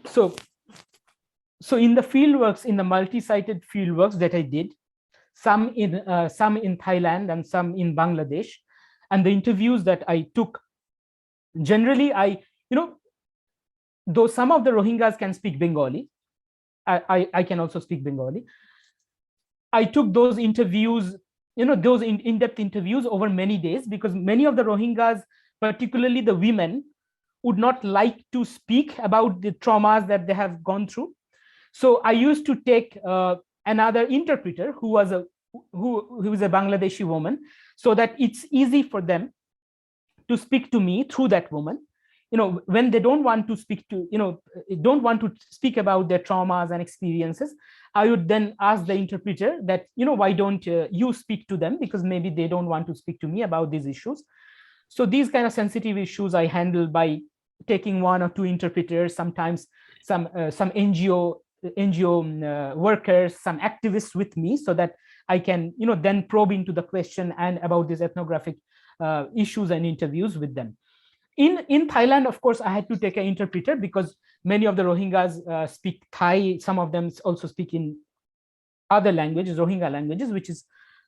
So in the fieldworks, in the multi-sited fieldworks that I did, some in Thailand and some in Bangladesh, and the interviews that I took, generally though some of the Rohingyas can speak Bengali, I can also speak Bengali. I took those interviews, those in-depth interviews over many days, because many of the Rohingyas, particularly the women, would not like to speak about the traumas that they have gone through. So I used to take another interpreter who was a Bangladeshi woman, so that it's easy for them to speak to me through that woman. When they don't want to speak to, don't want to speak about their traumas and experiences, I would then ask the interpreter that, why don't you speak to them, because maybe they don't want to speak to me about these issues. So these kind of sensitive issues I handle by taking one or two interpreters, sometimes some NGO workers, some activists with me, so that I can then probe into the question and about these ethnographic issues and interviews with them. In Thailand, of course, I had to take an interpreter because many of the Rohingyas speak Thai. Some of them also speak in other languages, Rohingya languages, which is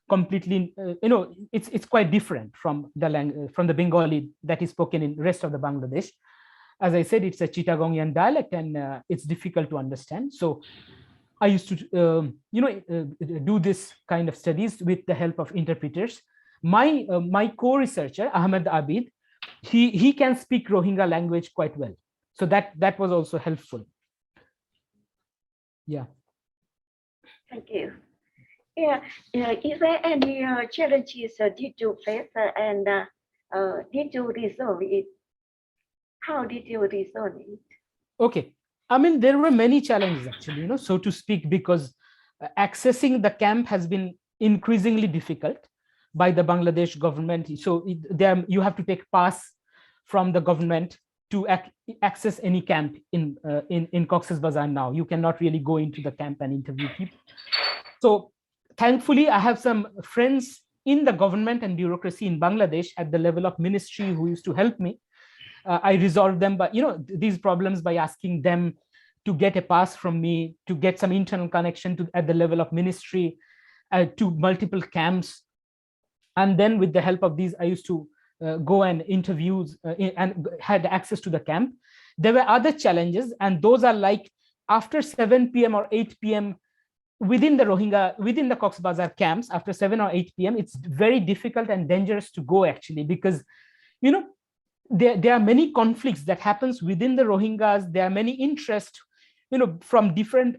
completely, it's quite different from the Bengali that is spoken in the rest of the Bangladesh. As I said, it's a Chittagongian dialect, and it's difficult to understand. So I used to, do this kind of studies with the help of interpreters. My co-researcher, Ahmed Abid, he can speak Rohingya language quite well. So that was also helpful. Yeah. Thank you. Yeah. Is there any challenges did you face and did you resolve it? How did you resolve it? Okay. I mean, there were many challenges actually, so to speak, because accessing the camp has been increasingly difficult by the Bangladesh government. So you have to take pass from the government to access any camp in Cox's Bazar now. You cannot really go into the camp and interview people. So thankfully, I have some friends in the government and bureaucracy in Bangladesh at the level of ministry who used to help me. I resolved them, but these problems by asking them to get a pass from me, to get some internal connection at the level of ministry, to multiple camps. And then with the help of these, I used to go and interviews and had access to the camp. There were other challenges, and those are like after 7 p.m. or 8 p.m. within the Cox's Bazar camps, after 7 or 8 p.m., it's very difficult and dangerous to go actually, because there are many conflicts that happens within the Rohingyas. There are many interests, from different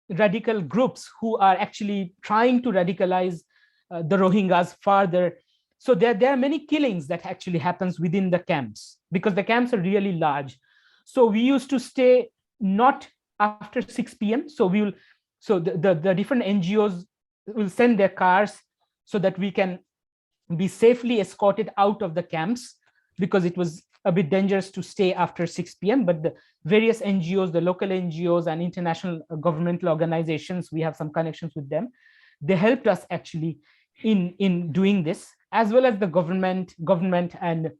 radical groups who are actually trying to radicalize the Rohingyas further. So there are many killings that actually happens within the camps because the camps are really large. So we used to stay not after 6 p.m. So the different NGOs will send their cars so that we can be safely escorted out of the camps, because it was a bit dangerous to stay after 6 p.m. But the various NGOs, the local NGOs and international governmental organizations, we have some connections with them. They helped us actually in doing this, as well as the government and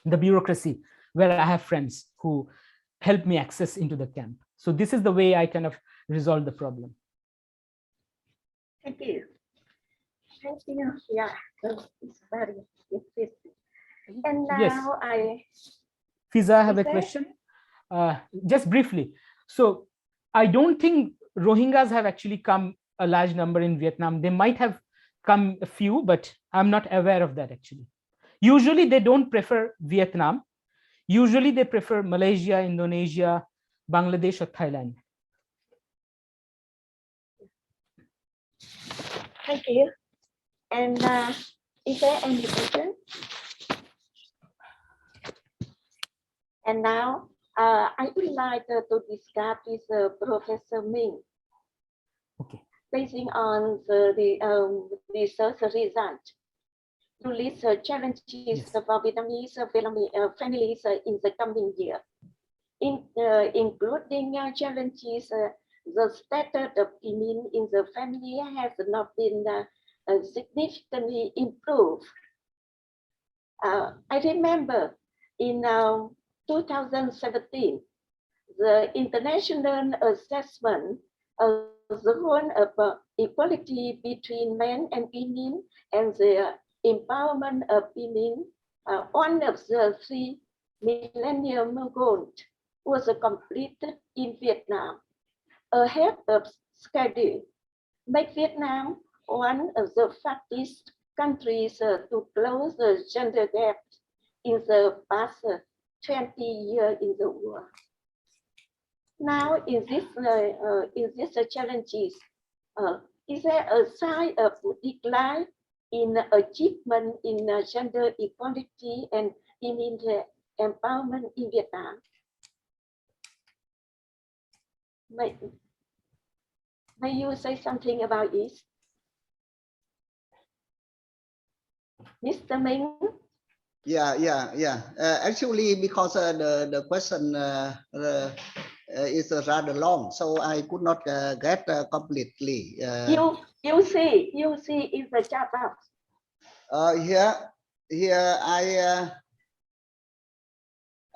the bureaucracy, where I have friends who help me access into the camp. So this is the way I kind of resolve the problem. Thank you. Thank you. Yeah, it's very interesting. And now Yes. Fiza, I have a question. Just briefly. So I don't think Rohingyas have actually come a large number in Vietnam. They might have come a few, but I'm not aware of that actually. Usually they don't prefer Vietnam. Usually they prefer Malaysia, Indonesia, Bangladesh, or Thailand. Thank you. And is there any question? And now I would like to discuss with Professor Minh. Okay. Basing on the research result, to list challenges Yes. for Vietnamese families in the coming year, including challenges the status of women in the family has not been significantly improved. I remember in 2017, the international assessment of the role of equality between men and women and the empowerment of women, one of the 3 Millennium Goals, was completed in Vietnam ahead of schedule, make Vietnam one of the fastest countries to close the gender gap in the past 20 years in the world. Now, in these challenges, is there a sign of decline in achievement in gender equality and women empowerment in Vietnam? May you say something about it? Mr. Minh? Yeah. Actually, because the question is rather long, so I could not get completely. You see in the chat box. Here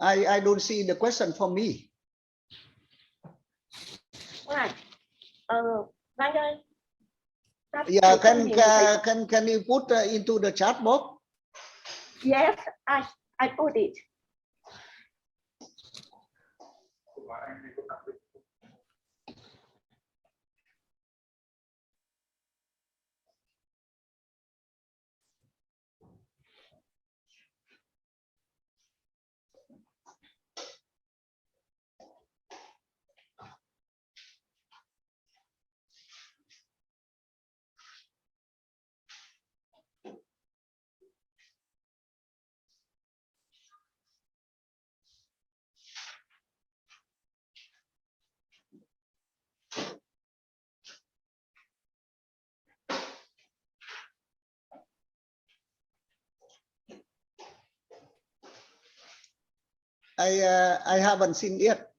I don't see the question for me. Right. Yeah, can you put into the chat box? Yes, I put it. I haven't seen yet.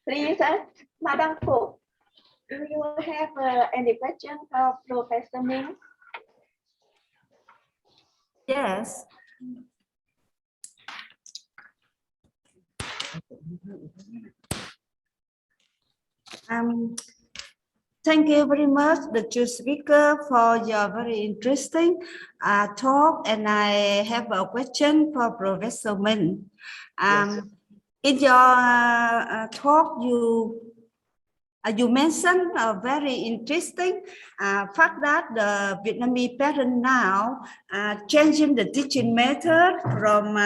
Please, Madam Fu, do you have any question for Professor Minh? Yes. Thank you very much, the two speakers, for your very interesting talk. And I have a question for Professor Minh. Yes. In your talk, you mentioned a very interesting fact that the Vietnamese parents now changing the teaching method from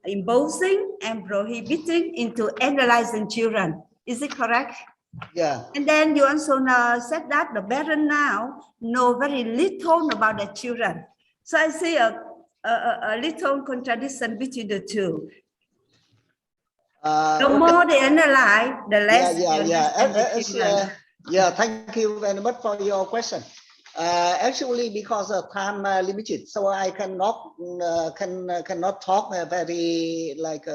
imposing and prohibiting into analyzing children. Is it correct? Yeah. And then you also said that the parents now know very little about the children. So I see a little contradiction between the two. The more they analyze, the less they understand the children. Yeah, thank you very much for your question. Actually, because of time limited, so I cannot talk very like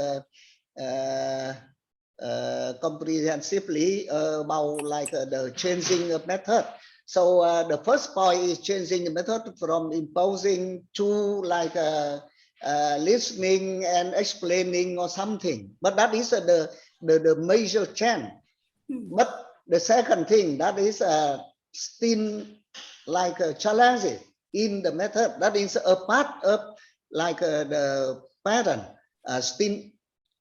comprehensively about like the changing of method. So the first point is changing the method from imposing to like listening and explaining or something. But that is the major change. But the second thing that is still like a challenge in the method, that is a part of like the parent still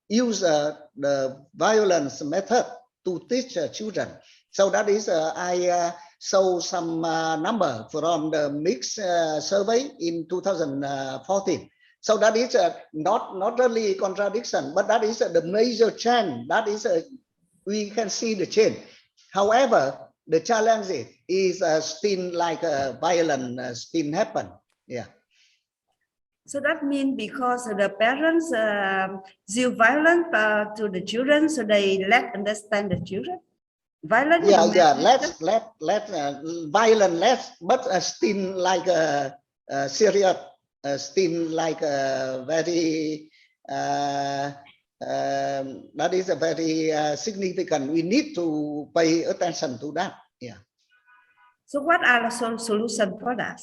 use the violence method to teach children. So that is I show some number from the mixed survey in 2014. So that is not really contradiction, but that is the major change. That is we can see the change. However, the challenge is still like violence still happen. Yeah. So that means because the parents use violence to the children, so they let understand the children. Violent. Yeah. Let violent less, but still like serious, still like very. That is a very significant. We need to pay attention to that. Yeah. So what are the solutions for that?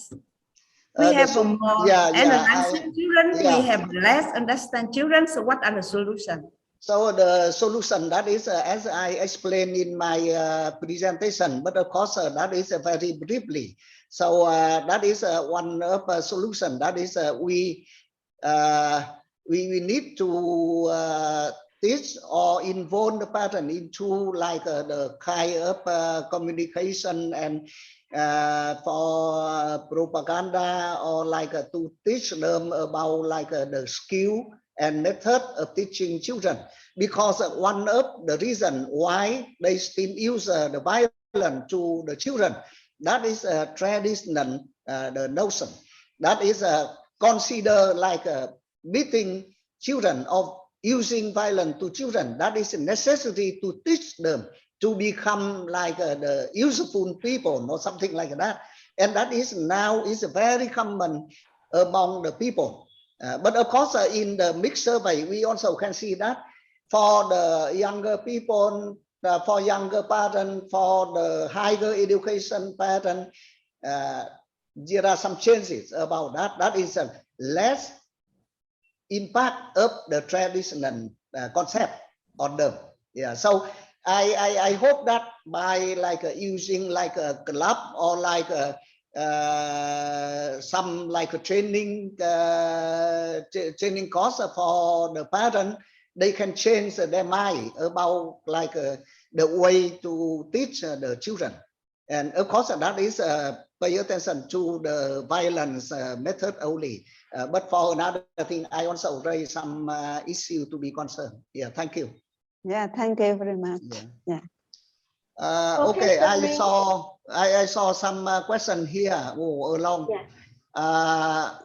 We have more analyzing children. We have less understand children. So what are the solutions? So the solution that is as I explained in my presentation, but of course that is very briefly. So that is one of a solution. That is we need to teach or involve the parent into like the kind of communication and for propaganda, or like to teach them about like the skill and method of teaching children, because one of the reason why they still use the violence to the children, that is a traditional the notion that is considered like beating children or using violence to children. That is a necessity to teach them to become like the useful people or something like that. And that is now is very common among the people. But of course, in the mixed survey, we also can see that for the younger people, for younger parents, for the higher education parents, there are some changes about that. That is a less impact of the traditional concept on them. Yeah. So I hope that by like using like a club or like some like a training course for the parent, they can change their mind about like the way to teach the children. And of course that is pay attention to the violence method only. But for another thing, I also raise some issue to be concerned. Yeah, thank you. Yeah, thank you very much. Yeah. Okay, I saw some question here. Oh, along. Yeah.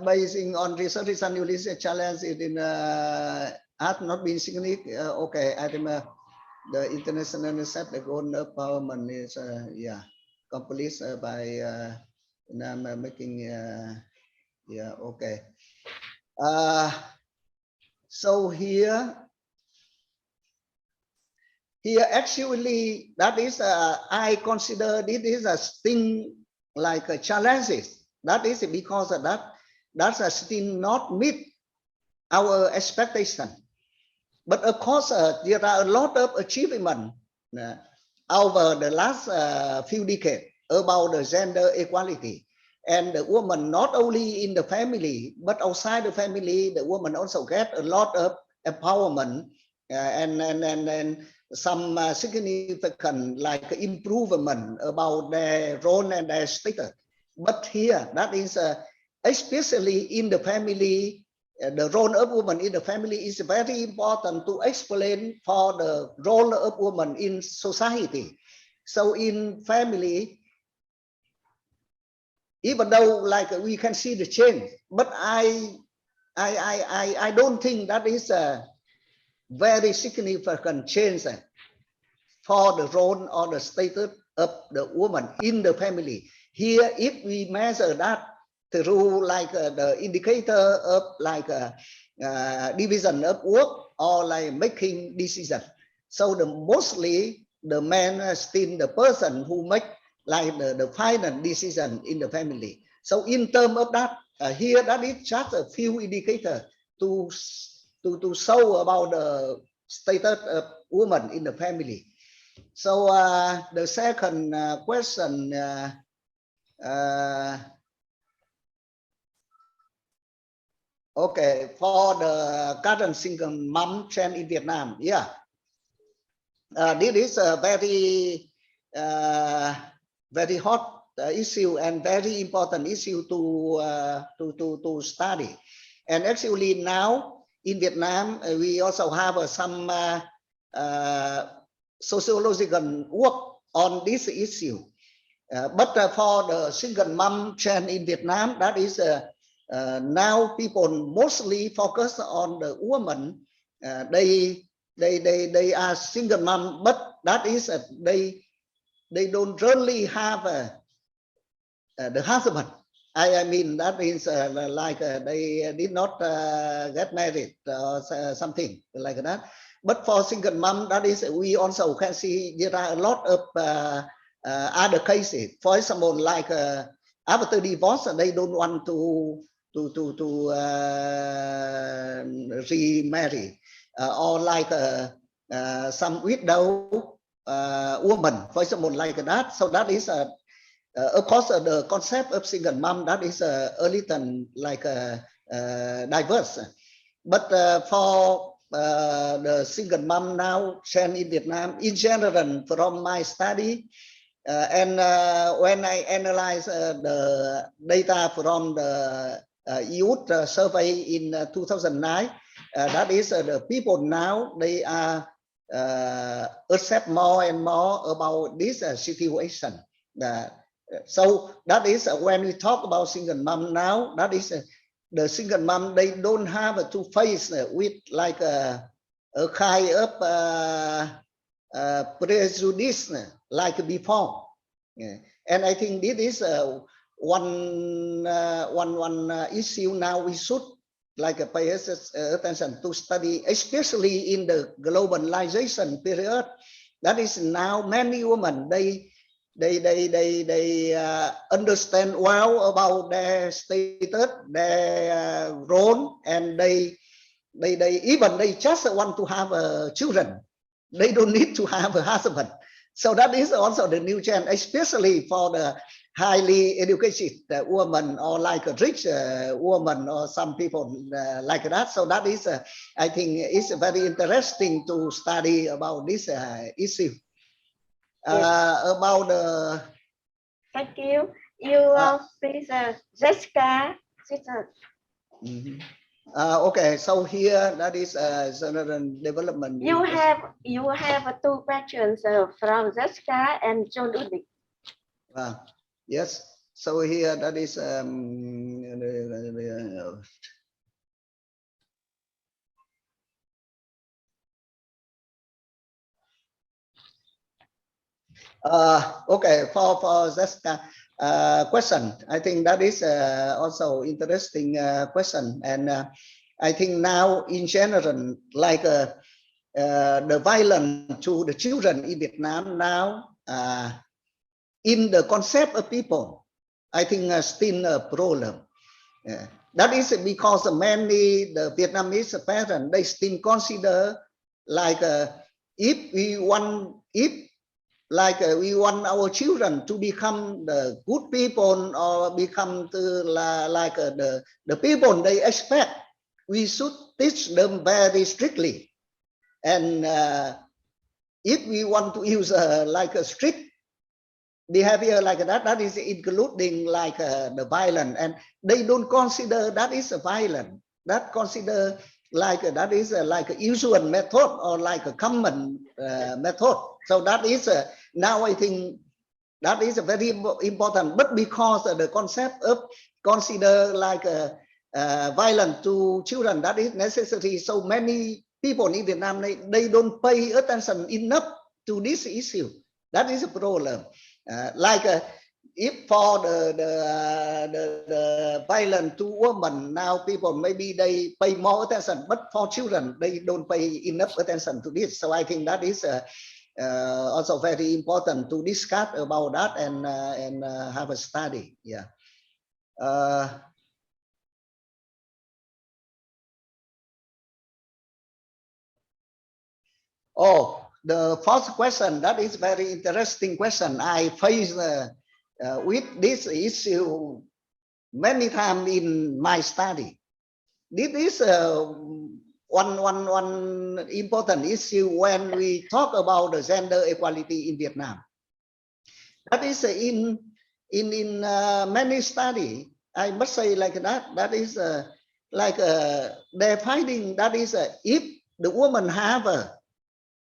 Basing on research and Ulysses challenge, it in has not been significant. Okay, I think the international set the goal empowerment is accomplished by making yeah. Okay. So here actually that is I consider it is a thing like a challenges. That is because of that's still not meet our expectation. But of course there are a lot of achievement over the last few decades about the gender equality. And the woman, not only in the family, but outside the family, the woman also get a lot of empowerment and some significant like improvement about their role and their status. But here, that is especially in the family, the role of women in the family is very important to explain for the role of women in society. So in family, even though like we can see the change, but I don't think that is a very significant change for the role or the status of the woman in the family. Here, if we measure that through like the indicator of like division of work or like making decision, so the mostly the man is still the person who make like the final decision in the family. So in terms of that, here that is just a few indicators to show about the status of women in the family. So the second question, okay, for the current single mom trend in Vietnam, yeah, this is a very hot issue and very important issue to study. And actually now in Vietnam, we also have some sociological work on this issue. But for the single mom trend in Vietnam, that is now people mostly focus on the woman. They are single mom, but that is they don't really have the husband. I mean that means like they did not get married or something like that. But for single mom, that is we also can see there are a lot of other cases. For example, like after divorce, they don't want to remarry, or like some widow woman, for example, like that. So that is of course the concept of single mom, that is a little like diverse. But for the single mom now trend in Vietnam in general, from my study and when I analyze the data from the youth survey in 2009, that is the people now they are accept more and more about this situation. So that is when we talk about single mom now, that is the single mom, they don't have to face with like a kind of prejudice like before. Yeah. And I think this is one issue now we should like pay attention to study, especially in the globalization period. That is now many women they understand well about their status, their role, and they just want to have children. They don't need to have a husband. So that is also the new trend, especially for the highly educated woman or like a rich woman or some people like that. So that is, I think, it's very interesting to study about this issue. About the. Thank you. You please, Jessica. Okay, so here that is general development. You have two questions from Jessica and John Udvik. Yes. So here that is okay, for Jessica question, I think that is also interesting question, and I think now in general, like the violence to the children in Vietnam now, in the concept of people, I think still a problem. That is because many the Vietnamese parents, they still consider like if like we want our children to become the good people or become the people they expect. We should teach them very strictly. And if we want to use like a strict behavior like that, that is including like the violence, and they don't consider that is a violence. That consider like that is like a usual method or like a common method. So that is now I think that is very important. But because the concept of consider like violence to children, that is necessary. So many people in Vietnam, they don't pay attention enough to this issue. That is a problem. If for the violence to women, now people maybe they pay more attention, but for children they don't pay enough attention to this. So I think that is also very important to discuss about that and have a study. Yeah. Oh, the first question, that is very interesting question. I face with this issue many times in my study. This is one important issue when we talk about the gender equality in Vietnam. That is in many studies, I must say like that. That is they're finding that is if the woman have a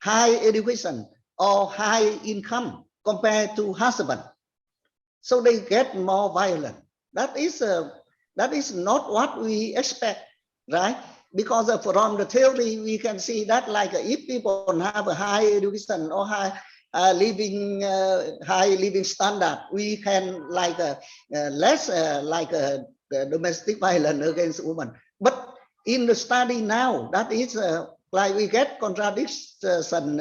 high education or high income compared to husband, so they get more violent. That is not what we expect, right? Because from the theory we can see that like if people have a high education or high living standard, we can like less the domestic violence against women. But in the study now, that is like we get contradiction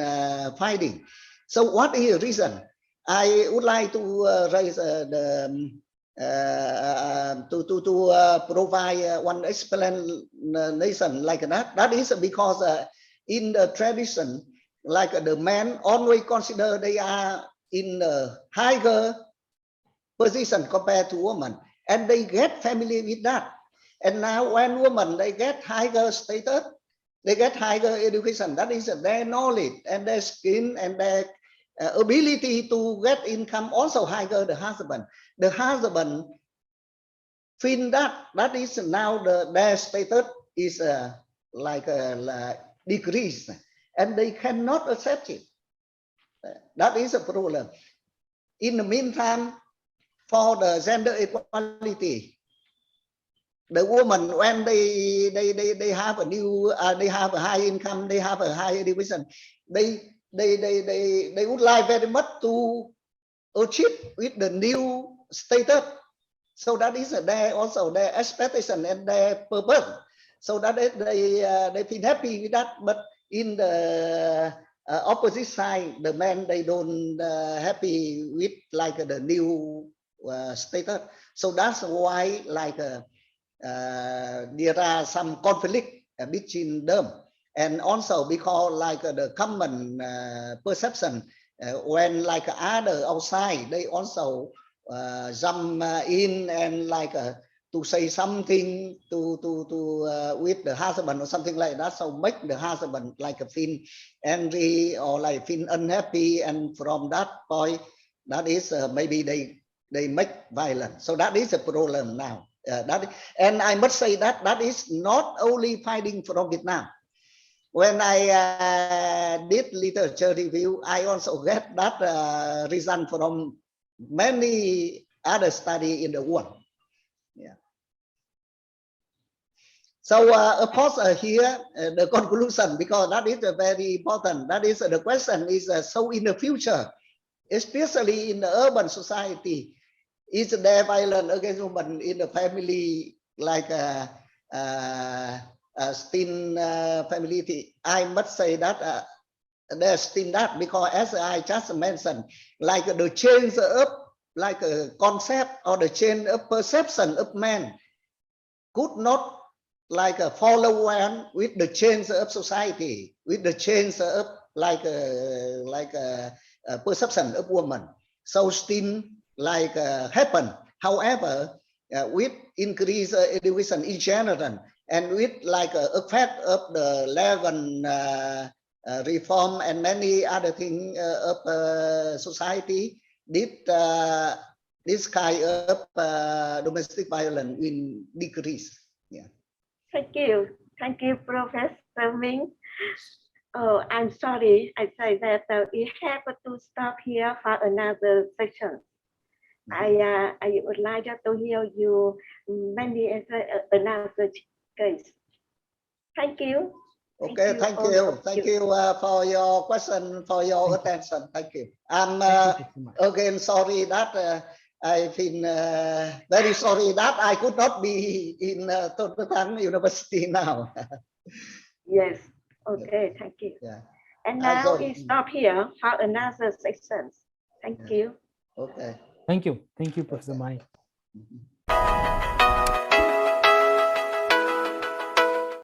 finding. So what is the reason? I would like to raise to provide one explanation like that. That is because in the tradition, like the men always consider they are in a higher position compared to women, and they get familiar with that. And now when women they get higher status, they get higher education, that is their knowledge and their skill and their ability to get income also higher the husband. The husband feel that is now their status is like decreased, and they cannot accept it. That is a problem. In the meantime, for the gender equality, the woman when they have a new they have a high income, they have a high education, they would like very much to achieve with the new status. So that is their also their expectation and their purpose. So that they feel happy with that. But in the opposite side, the men they don't happy with like the new status. So that's why like there are some conflict between them, and also because like the common perception when like other outside they also jump in and like to say something to with the husband or something like that, so make the husband like feel angry or like feel unhappy, and from that point that is maybe they make violence. So that is a problem now. And I must say that that is not only finding from Vietnam. When I did literature review, I also get that result from many other studies in the world. Yeah. So of course here the conclusion, because that is very important. That is the question is so in the future, especially in the urban society, is there violence against women in the family like still family? I must say that there's still that, because as I just mentioned, like the change of like a concept or the change of perception of men could not like follow on with the change of society, with the change of like perception of women. So still like happen. However, with increased education in general and with like effect of the 11 reform and many other things of society, this kind of domestic violence will decrease. Yeah. Thank you, Professor Minh. Oh, I'm sorry. I say that we have to stop here for another section. I would like to hear you many another case. Thank you. Okay, thank you for your question, for your attention. Thank you. I'm again sorry that I've been very sorry that I could not be in Tôn Đức Thắng University now. Yes. Okay. Thank you. Yeah. And now we stop here for another section. Thank you. Okay. Thank you, Professor Mai.